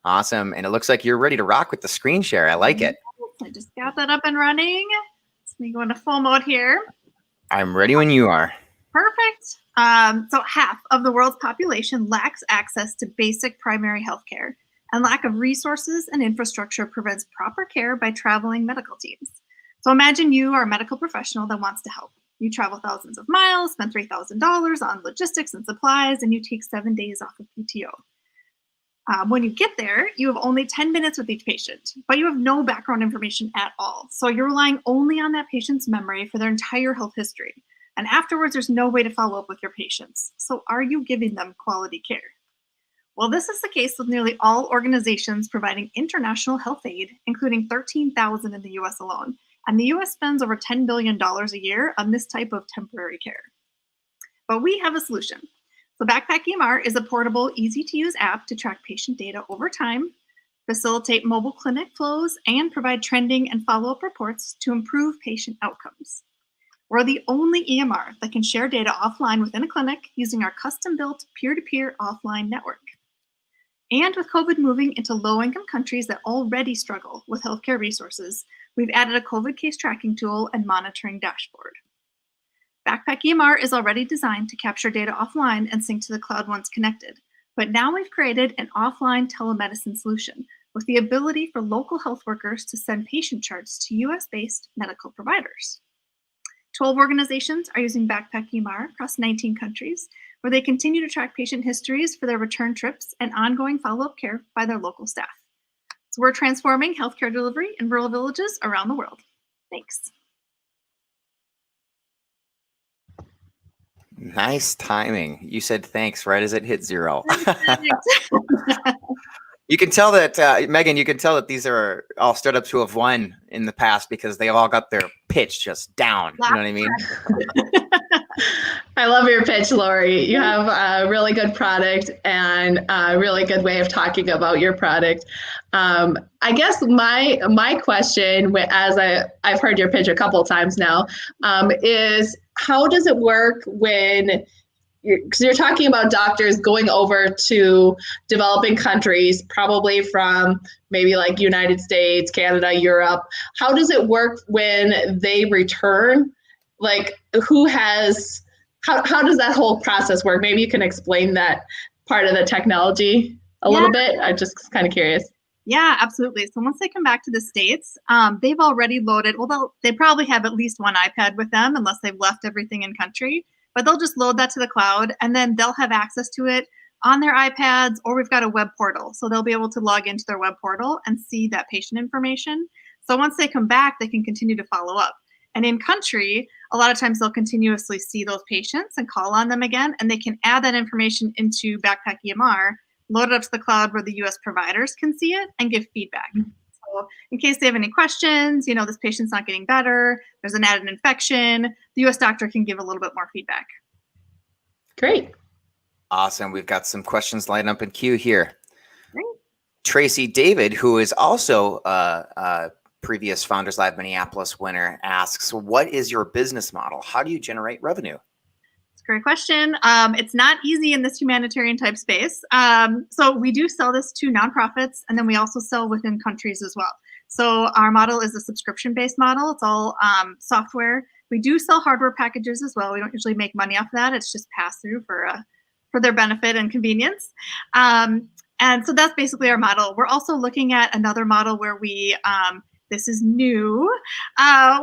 Awesome. And it looks like you're ready to rock with the screen share. I like it. I just got that up and running. Let me go into full mode here. I'm ready when you are. Perfect. So half of the world's population lacks access to basic primary health care, and lack of resources and infrastructure prevents proper care by traveling medical teams. So imagine you are a medical professional that wants to help. You travel thousands of miles, spend $3,000 on logistics and supplies, and you take 7 days off of PTO. When you get there, you have only 10 minutes with each patient, but you have no background information at all. So you're relying only on that patient's memory for their entire health history. And afterwards, there's no way to follow up with your patients. So are you giving them quality care? Well, this is the case with nearly all organizations providing international health aid, including 13,000 in the US alone. And the US spends over $10 billion a year on this type of temporary care. But we have a solution. So Backpack EMR is a portable, easy-to-use app to track patient data over time, facilitate mobile clinic flows, and provide trending and follow-up reports to improve patient outcomes. We're the only EMR that can share data offline within a clinic using our custom-built peer-to-peer offline network. And with COVID moving into low-income countries that already struggle with healthcare resources, we've added a COVID case tracking tool and monitoring dashboard. Backpack EMR is already designed to capture data offline and sync to the cloud once connected. But now we've created an offline telemedicine solution with the ability for local health workers to send patient charts to US-based medical providers. 12 organizations are using Backpack EMR across 19 countries, where they continue to track patient histories for their return trips and ongoing follow-up care by their local staff. So we're transforming healthcare delivery in rural villages around the world. Thanks. Nice timing. You said thanks right as it hit 0. You can tell that, Megan, you can tell that these are all startups who have won in the past because they've all got their pitch just down. You know what I mean? I love your pitch, Lori. You have a really good product and a really good way of talking about your product. I guess my question, as I've heard your pitch a couple of times now, is how does it work when because you're talking about doctors going over to developing countries, probably from maybe like United States, Canada, Europe. How does it work when they return? Like how does that whole process work? Maybe you can explain that part of the technology a little bit. I'm just kind of curious. Yeah, absolutely. So once they come back to the States, they've already loaded, they probably have at least one iPad with them unless they've left everything in country. But they'll just load that to the cloud and then they'll have access to it on their iPads, or we've got a web portal. So they'll be able to log into their web portal and see that patient information. So once they come back, they can continue to follow up. And in country, a lot of times they'll continuously see those patients and call on them again, and they can add that information into Backpack EMR, load it up to the cloud where the US providers can see it and give feedback. So in case they have any questions, this patient's not getting better, there's an added infection, the US doctor can give a little bit more feedback. Great. Awesome. We've got some questions lined up in queue here. Great. Tracy David, who is also a previous Founders Live Minneapolis winner, asks, what is your business model? How do you generate revenue? It's a great question. It's not easy in this humanitarian type space. So we do sell this to nonprofits, and then we also sell within countries as well. So our model is a subscription-based model. It's all software. We do sell hardware packages as well. We don't usually make money off that. It's just pass-through for their benefit and convenience. And so that's basically our model. We're also looking at another model where we this is new,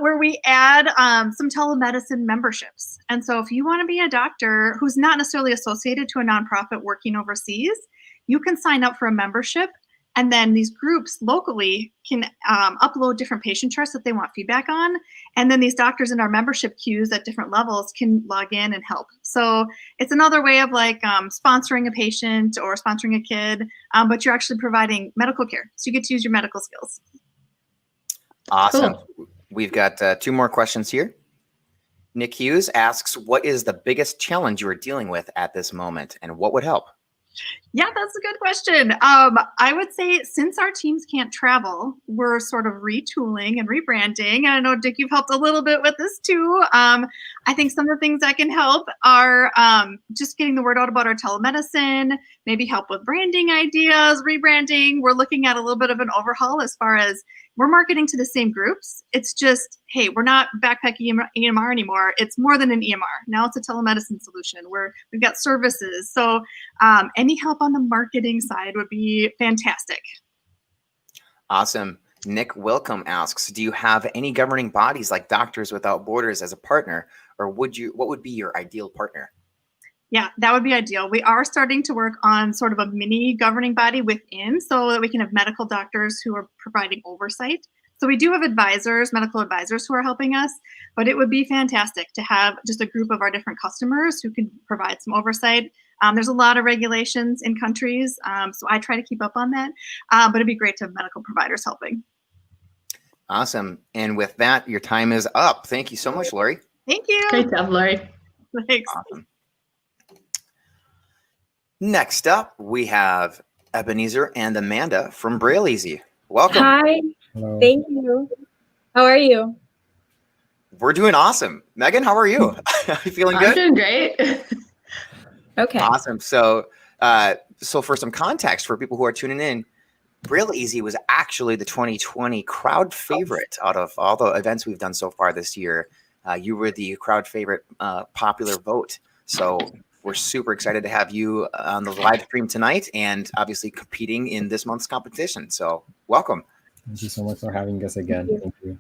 where we add some telemedicine memberships. And so if you want to be a doctor who's not necessarily associated to a nonprofit working overseas, you can sign up for a membership And then these groups locally can upload different patient charts that they want feedback on. And then these doctors in our membership queues at different levels can log in and help. So it's another way of like sponsoring a patient or sponsoring a kid, but you're actually providing medical care. So you get to use your medical skills. Awesome. Cool. We've got 2 more questions here. Nick Hughes asks, what is the biggest challenge you are dealing with at this moment, and what would help? Yeah, that's a good question. I would say since our teams can't travel, we're sort of retooling and rebranding. And I know, Dick, you've helped a little bit with this too. I think some of the things that can help are just getting the word out about our telemedicine, maybe help with branding ideas, rebranding. We're looking at a little bit of an overhaul as far as we're marketing to the same groups. It's just, hey, we're not backpacking EMR anymore. It's more than an EMR. Now it's a telemedicine solution where we've got services. So any help on the marketing side would be fantastic. Awesome. Nick Wilcom asks, do you have any governing bodies like Doctors Without Borders as a partner, or what would be your ideal partner? Yeah, that would be ideal. We are starting to work on sort of a mini governing body within so that we can have medical doctors who are providing oversight. So we do have advisors, medical advisors who are helping us, but it would be fantastic to have just a group of our different customers who can provide some oversight. There's a lot of regulations in countries, so I try to keep up on that, but it'd be great to have medical providers helping. Awesome. And with that, your time is up. Thank you so much, Lori. Thank you. Great job, Lori. Thanks. Awesome. Next up, we have Ebenezer and Amanda from Braille Easy. Welcome. Hi. Hello. Thank you. How are you? We're doing awesome. Megan, how are you? Are you feeling good? I'm doing great. Okay. Awesome. So, so for some context for people who are tuning in, Braille Easy was actually the 2020 crowd favorite out of all the events we've done so far this year. You were the crowd favorite popular vote. So we're super excited to have you on the live stream tonight and obviously competing in this month's competition. So welcome. Thank you so much for having us again. Thank you.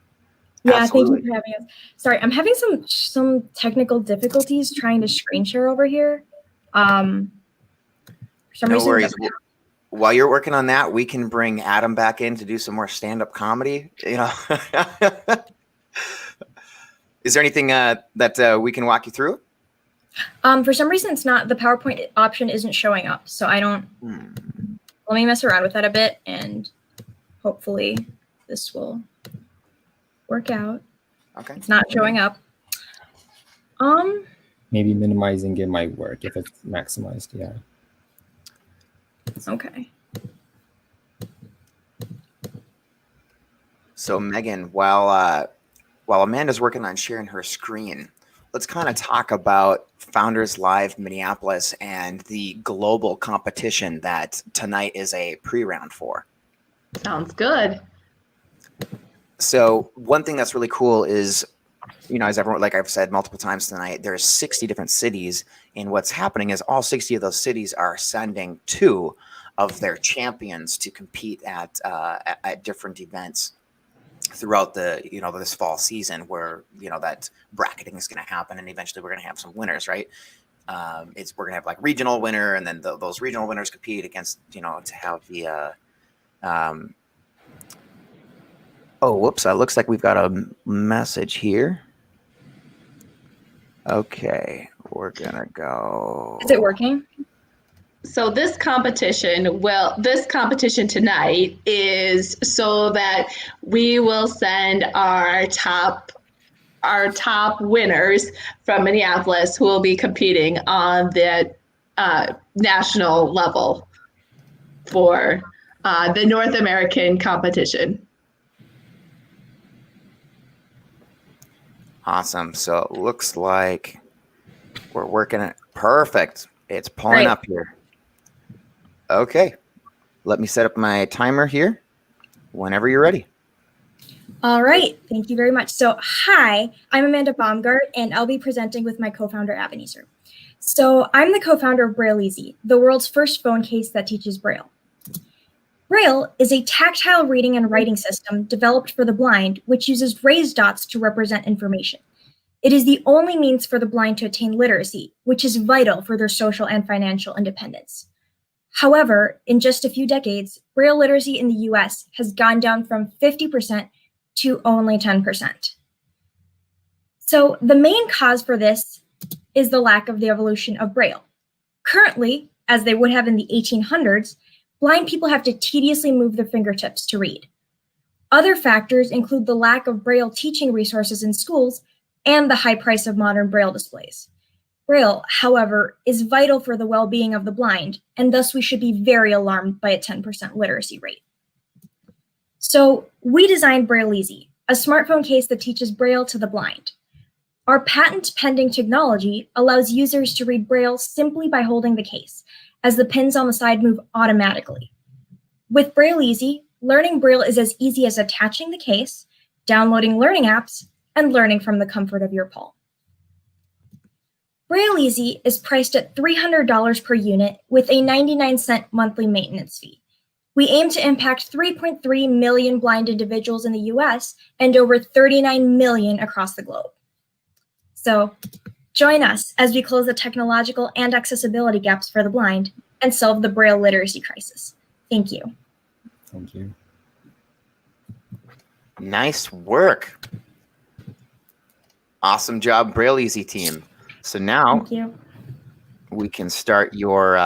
Yeah, Absolutely. thank you for having us. Sorry, I'm having some technical difficulties trying to screen share over here. For some No reason, worries. While you're working on that, we can bring Adam back in to do some more stand-up comedy. You know, is there anything that we can walk you through? for some reason, it's not, the PowerPoint option isn't showing up. So I don't, let me mess around with that a bit and hopefully this will work out. Okay. It's not showing up. Maybe minimizing it might work if it's maximized. Yeah. Okay. So Megan, while Amanda's working on sharing her screen, let's kind of talk about Founders Live Minneapolis and the global competition that tonight is a pre-round for. Sounds good. So one thing that's really cool is, you know, as everyone, like I've said multiple times tonight, there's 60 different cities, and what's happening is all 60 of those cities are sending 2 of their champions to compete at different events throughout the, you know, this fall season, where, you know, that bracketing is going to happen, and eventually we're going to have some winners, right? We're going to have like regional winner, and then those regional winners compete against, you know, to have the oh, whoops, it looks like we've got a message here. Okay, we're gonna go. Is it working? So this competition tonight is so that we will send our top winners from Minneapolis who will be competing on the national level for the North American competition. Awesome. So it looks like we're working it perfect. It's pulling up here. Okay. Let me set up my timer here whenever you're ready. All right. Thank you very much. So, hi, I'm Amanda Baumgart, and I'll be presenting with my co-founder, Ebenezer. So, I'm the co-founder of Braille Easy, the world's first phone case that teaches Braille. Braille is a tactile reading and writing system developed for the blind, which uses raised dots to represent information. It is the only means for the blind to attain literacy, which is vital for their social and financial independence. However, in just a few decades, Braille literacy in the US has gone down from 50% to only 10%. So the main cause for this is the lack of the evolution of Braille. Currently, as they would have in the 1800s, blind people have to tediously move their fingertips to read. Other factors include the lack of Braille teaching resources in schools and the high price of modern Braille displays. Braille, however, is vital for the well-being of the blind, and thus we should be very alarmed by a 10% literacy rate. So we designed Braille Easy, a smartphone case that teaches Braille to the blind. Our patent-pending technology allows users to read Braille simply by holding the case, as the pins on the side move automatically. With Braille Easy, learning Braille is as easy as attaching the case, downloading learning apps, and learning from the comfort of your palm. Braille Easy is priced at $300 per unit with a 99-cent monthly maintenance fee. We aim to impact 3.3 million blind individuals in the US and over 39 million across the globe. So join us as we close the technological and accessibility gaps for the blind and solve the Braille literacy crisis. Thank you. Thank you. Nice work. Awesome job, Braille Easy team. So now we can start your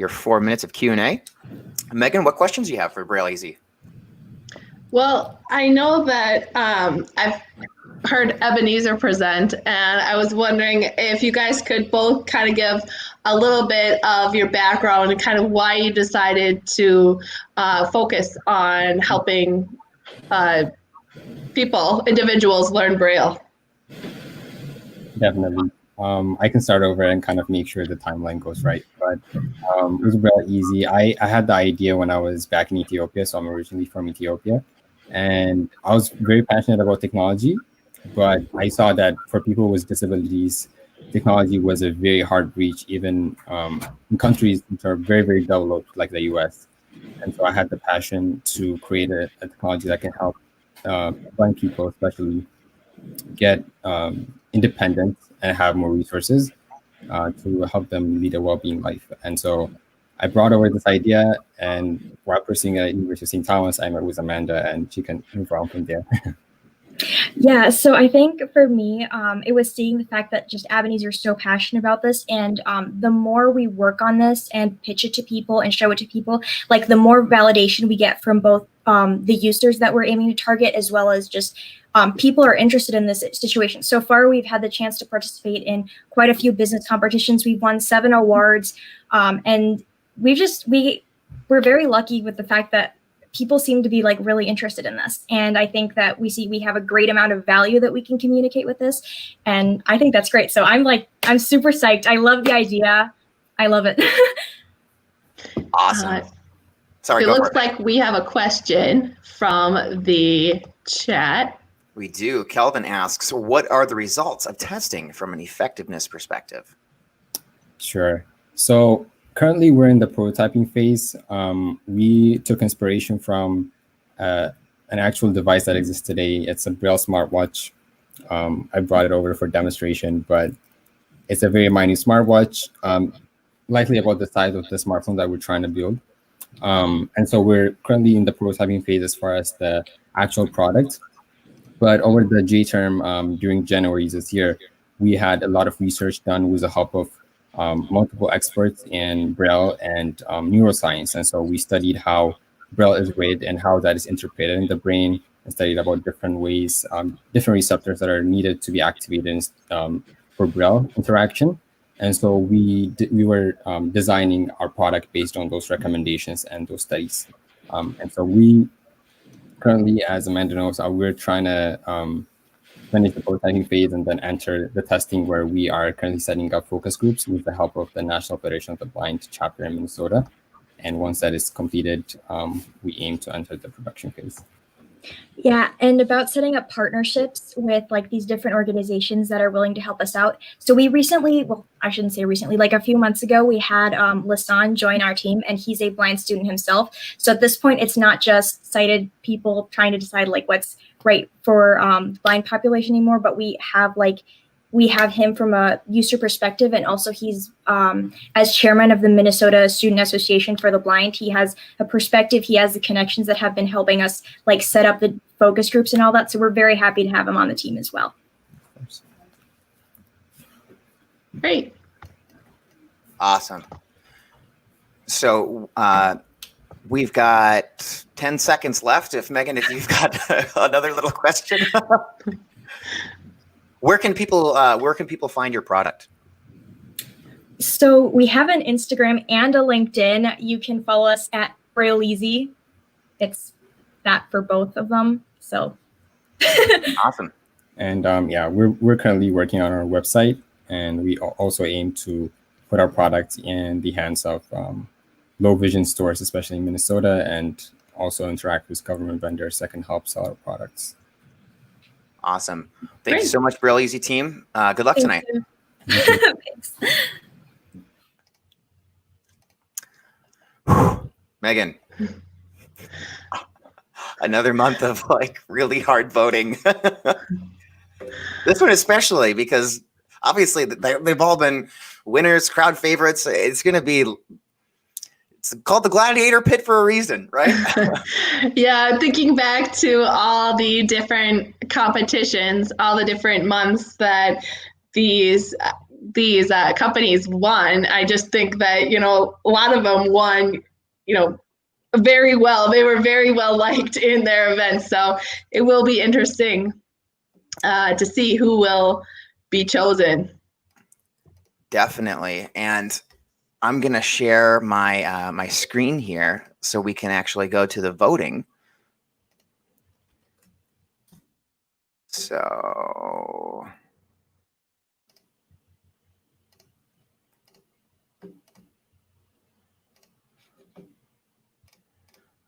4 minutes of Q&A. Megan, what questions do you have for Braille Easy? Well, I know that I've heard Ebenezer present, and I was wondering if you guys could both kind of give a little bit of your background and kind of why you decided to focus on helping individuals learn Braille. Definitely. I can start over and kind of make sure the timeline goes right. But it was really easy. I had the idea when I was back in Ethiopia, so I'm originally from Ethiopia. And I was very passionate about technology, but I saw that for people with disabilities, technology was a very hard reach, even in countries which are very, very developed, like the US. And so I had the passion to create a technology that can help blind people, especially, get independent and have more resources to help them lead a well-being life. And so I brought over this idea, and while pursuing at University of St. Thomas, I met with Amanda, and she can move on from there. Yeah, so I think for me, it was seeing the fact that just Ebenezer are so passionate about this, and the more we work on this and pitch it to people and show it to people, like the more validation we get from both the users that we're aiming to target, as well as just people are interested in this situation. So far, we've had the chance to participate in quite a few business competitions. We've won 7 awards, and we're very lucky with the fact that people seem to be like really interested in this. And I think that we have a great amount of value that we can communicate with this. And I think that's great. So I'm super psyched. I love the idea. I love it. Awesome. Sorry, it looks like we have a question from the chat. We do. Kelvin asks, what are the results of testing from an effectiveness perspective? Sure. So currently we're in the prototyping phase. We took inspiration from an actual device that exists today. It's a Braille smartwatch. I brought it over for demonstration, but it's a very minute smartwatch, likely about the size of the smartphone that we're trying to build. And so we're currently in the prototyping phase as far as the actual product. But over the J term during January this year, we had a lot of research done with the help of multiple experts in Braille and neuroscience. And so we studied how Braille is read and how that is interpreted in the brain, and studied about different ways, different receptors that are needed to be activated for Braille interaction. And so we were designing our product based on those recommendations and those studies. And so we currently, as Amanda knows, we're trying to finish the prototyping phase and then enter the testing, where we are currently setting up focus groups with the help of the National Federation of the Blind chapter in Minnesota. And once that is completed, we aim to enter the production phase. Yeah, and about setting up partnerships with like these different organizations that are willing to help us out. So we recently, well, I shouldn't say recently, like a few months ago, we had Lasan join our team, and he's a blind student himself. So at this point, it's not just sighted people trying to decide like what's right for blind population anymore, but we have like we have him from a user perspective, and also he's as chairman of the Minnesota Student Association for the Blind. He has a perspective. He has the connections that have been helping us like set up the focus groups and all that. So we're very happy to have him on the team as well. Great. Awesome. So we've got 10 seconds left. If Megan, if you've got another little question. Where can people find your product? So we have an Instagram and a LinkedIn. You can follow us at Braille Easy. It's that for both of them. So awesome. And yeah, we're currently working on our website, and we also aim to put our products in the hands of low vision stores, especially in Minnesota, and also interact with government vendors that can help sell our products. Awesome. Thank you so much, Braille Easy team. Good luck tonight. Thanks. Megan, another month of like really hard voting. This one especially, because obviously they've all been winners, crowd favorites. It's going to be, it's called the Gladiator Pit for a reason, right? Yeah, thinking back to all the different competitions, all the different months that these companies won, I just think that, you know, a lot of them won, you know, very well. They were very well liked in their events. So it will be interesting to see who will be chosen. Definitely. And I'm going to share my my screen here so we can actually go to the voting. So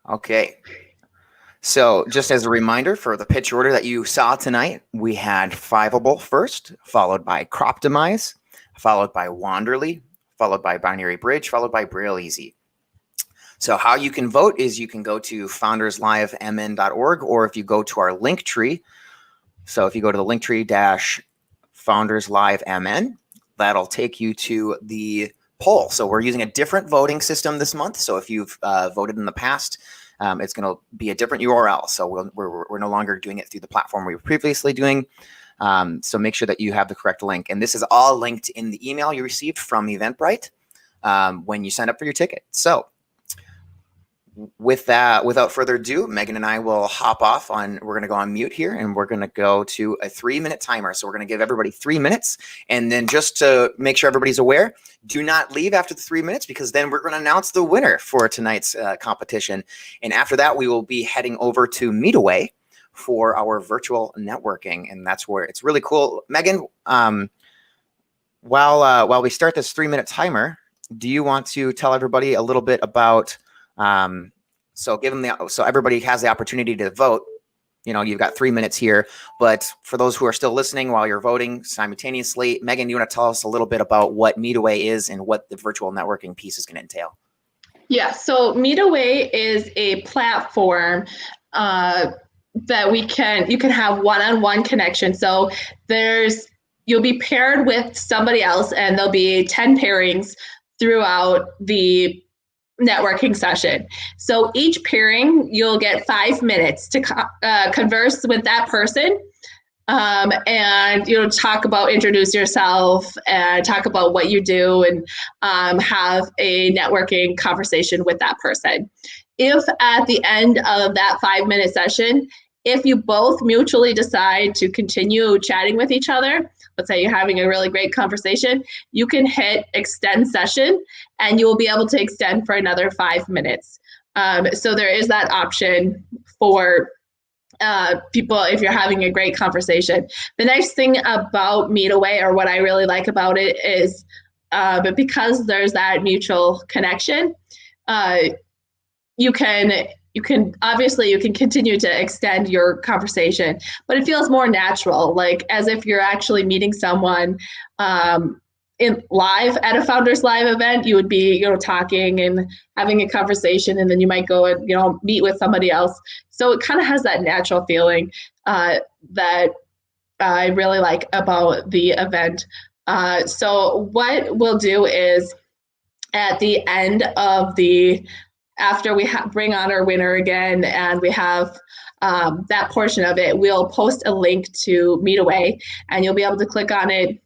okay. So just as a reminder for the pitch order that you saw tonight, we had Fiveable first, followed by Croptimize, followed by Wanderly, followed by Binary Bridge, followed by Braille Easy. So how you can vote is you can go to founderslivemn.org, or if you go to our link tree. So if you go to the link tree --founderslivemn, that'll take you to the poll. So we're using a different voting system this month. So if you've voted in the past, it's going to be a different URL. So we're no longer doing it through the platform we were previously doing. So make sure that you have the correct link. And this is all linked in the email you received from Eventbrite when you sign up for your ticket. So with that, without further ado, Megan and I will hop off on, we're going to go on mute here, and we're going to go to a 3-minute timer. So we're going to give everybody 3 minutes. And then just to make sure everybody's aware, do not leave after the 3 minutes, because then we're going to announce the winner for tonight's competition. And after that, we will be heading over to Meetaway for our virtual networking. And that's where it's really cool. Megan, while we start this 3-minute timer, do you want to tell everybody a little bit about, so everybody has the opportunity to vote. You know, you've got 3 minutes here, but for those who are still listening while you're voting simultaneously, Megan, you want to tell us a little bit about what Meetaway is and what the virtual networking piece is going to entail? Yeah, so Meetaway is a platform that you can have one-on-one connection. So you'll be paired with somebody else, and there'll be 10 pairings throughout the networking session. So each pairing, you'll get 5 minutes to converse with that person, and introduce yourself and talk about what you do, and have a networking conversation with that person. If at the end of that 5-minute session, if you both mutually decide to continue chatting with each other, let's say you're having a really great conversation, you can hit extend session, and you will be able to extend for another 5 minutes. So there is that option for people if you're having a great conversation. The nice thing about Meetaway, or what I really like about it, is but because there's that mutual connection, you can continue to extend your conversation, but it feels more natural, like as if you're actually meeting someone in live at a Founders Live event. You would be, talking and having a conversation, and then you might go and, meet with somebody else. So it kind of has that natural feeling that I really like about the event. So what we'll do is at the end of after we bring on our winner again, and we have that portion of it, we'll post a link to MeetAway, and you'll be able to click on it.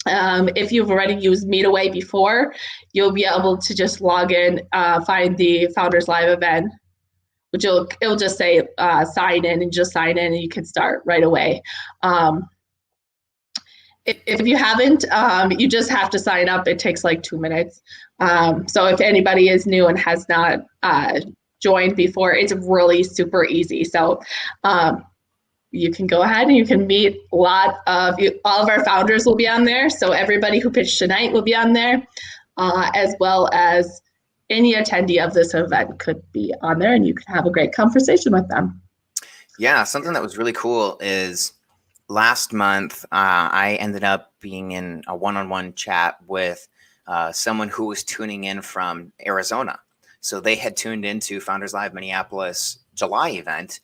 If you've already used MeetAway before, you'll be able to just log in, find the Founders Live event, which it'll just say sign in, and just sign in and you can start right away. If you haven't, you just have to sign up. It takes like 2 minutes. So if anybody is new and has not joined before, it's really super easy. So you can go ahead and you can meet all of our founders will be on there. So everybody who pitched tonight will be on there, as well as any attendee of this event could be on there, and you can have a great conversation with them. Yeah, something that was really cool is last month, I ended up being in a one-on-one chat with someone who was tuning in from Arizona. So they had tuned into Founders Live Minneapolis July event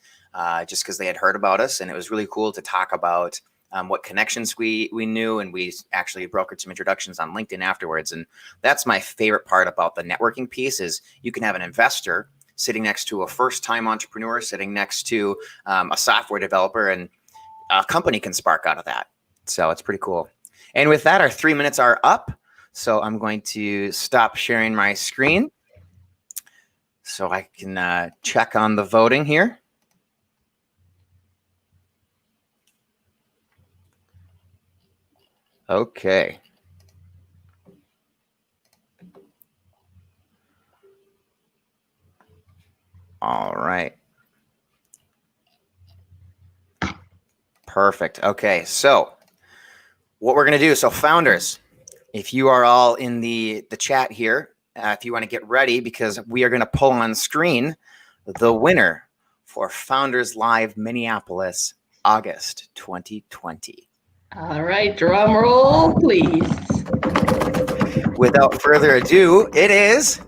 just because they had heard about us. And it was really cool to talk about what connections we knew. And we actually brokered some introductions on LinkedIn afterwards. And that's my favorite part about the networking piece is you can have an investor sitting next to a first-time entrepreneur, sitting next to a software developer, and a company can spark out of that. So it's pretty cool. And with that, our 3 minutes are up. So I'm going to stop sharing my screen so I can check on the voting here. Okay. All right. Perfect. Okay, so what we're going to do, so founders, if you are all in the chat here, if you want to get ready, because we are going to pull on screen the winner for Founders Live Minneapolis, August 2020. All right, drum roll, please. Without further ado, it is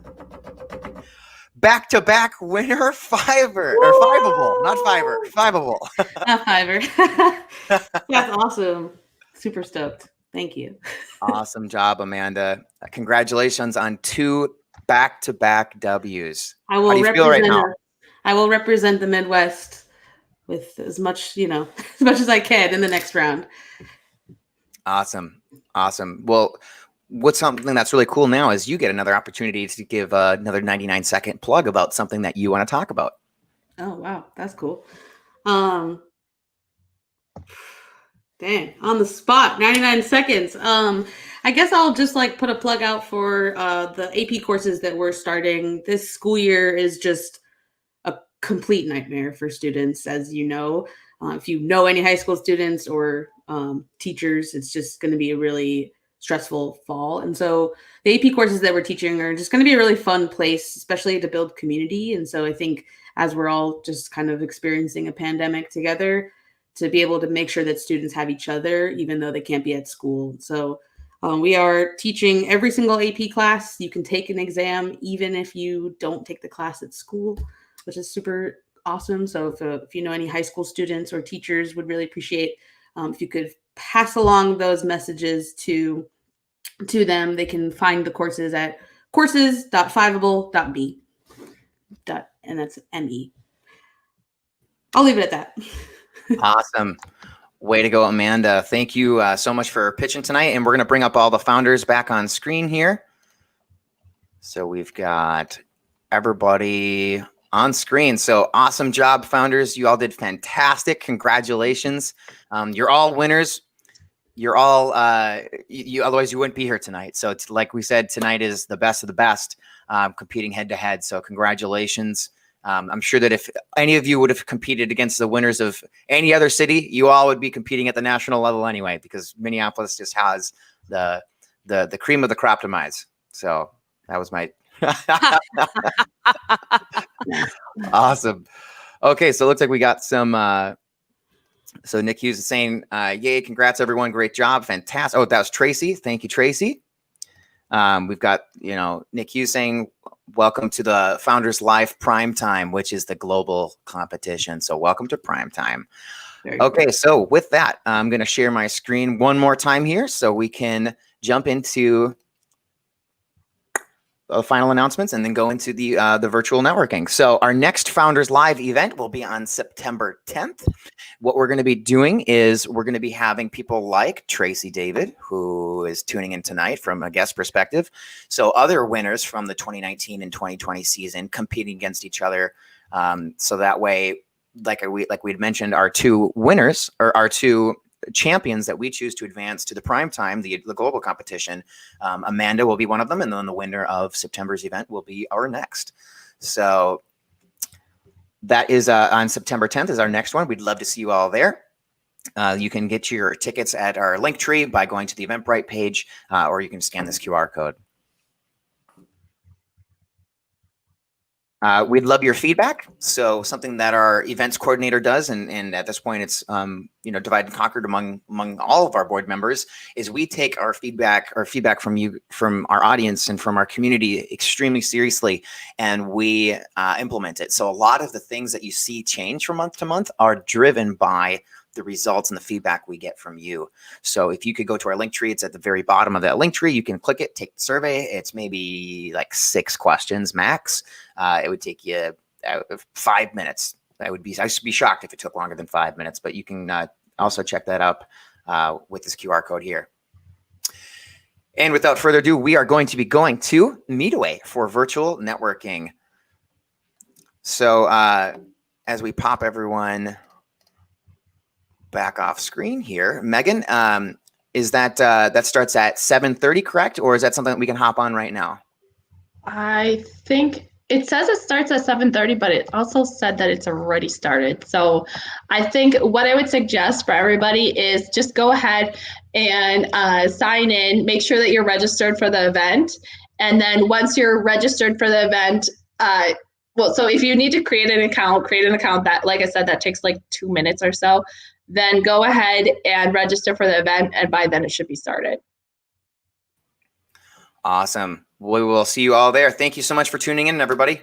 back-to-back winner Fiverr, or Fiveable, not Fiverr, Fiveable. Not Fiverr. That's awesome. Super stoked. Thank you. Awesome job, Amanda. Congratulations on 2 back-to-back W's. I will How do you feel right now? I will represent the Midwest with as much, as much as I can in the next round. Awesome. Awesome. Well, what's something that's really cool now is you get another opportunity to give another 99-second plug about something that you want to talk about. Oh, wow. That's cool. Dang, on the spot, 99 seconds. I guess I'll just put a plug out for the AP courses that we're starting. This school year is just a complete nightmare for students, as you know. If you know any high school students or teachers, it's just going to be a really stressful fall. And so the AP courses that we're teaching are just going to be a really fun place, especially to build community. And so I think as we're all just kind of experiencing a pandemic together, to be able to make sure that students have each other, even though they can't be at school. So we are teaching every single AP class. You can take an exam, even if you don't take the class at school, which is super awesome. So if you know any high school students or teachers, would really appreciate if you could pass along those messages to them. They can find the courses at courses.fiveable.me. And that's ME. I'll leave it at that. Awesome. Way to go, Amanda. Thank you so much for pitching tonight. And we're going to bring up all the founders back on screen here. So we've got everybody on screen. So awesome job, founders. You all did fantastic. Congratulations. You're all winners. You're all, otherwise you wouldn't be here tonight. So it's like we said, tonight is the best of the best, competing head to head. So congratulations. I'm sure that if any of you would have competed against the winners of any other city, you all would be competing at the national level anyway, because Minneapolis just has the cream of the crop demise. So that was my awesome. Okay, so it looks like we got some. So Nick Hughes is saying, "Yay! Congrats, everyone! Great job, fantastic." Oh, that was Tracy. Thank you, Tracy. We've got Nick Hughes saying, welcome to the Founders Live Prime Time, which is the global competition. So welcome to Prime Time. Okay, so with that, I'm going to share my screen one more time here so we can jump into the final announcements and then go into the virtual networking. So our next Founders Live event will be on September 10th. What we're going to be doing is we're going to be having people like Tracy David, who is tuning in tonight from a guest perspective. So other winners from the 2019 and 2020 season competing against each other. So that way, like we'd mentioned, our two winners or our two champions that we choose to advance to the prime time, the global competition. Amanda will be one of them, and then the winner of September's event will be our next. So that is on September 10th is our next one. We'd love to see you all there. You can get your tickets at our link tree by going to the Eventbrite page, or you can scan this QR code. We'd love your feedback. So something that our events coordinator does, and at this point it's divide and conquered among all of our board members, is we take our feedback from you, from our audience and from our community extremely seriously, and we implement it. So a lot of the things that you see change from month to month are driven by the results and the feedback we get from you. So if you could go to our link tree, it's at the very bottom of that link tree. You can click it, take the survey. It's maybe like 6 questions max. It would take you 5 minutes. I should be shocked if it took longer than 5 minutes, but you can also check that up with this QR code here. And without further ado, we are going to be going to Meetaway for virtual networking. So as we pop everyone back off screen here, Megan, is that starts at 7:30, correct? Or is that something that we can hop on right now? I think it says it starts at 7:30, but it also said that it's already started. So I think what I would suggest for everybody is just go ahead and sign in, make sure that you're registered for the event. And then once you're registered for the event, so if you need to create an account that, like I said, that takes like 2 minutes or so. Then go ahead and register for the event, and by then it should be started. Awesome. We will see you all there. Thank you so much for tuning in, everybody.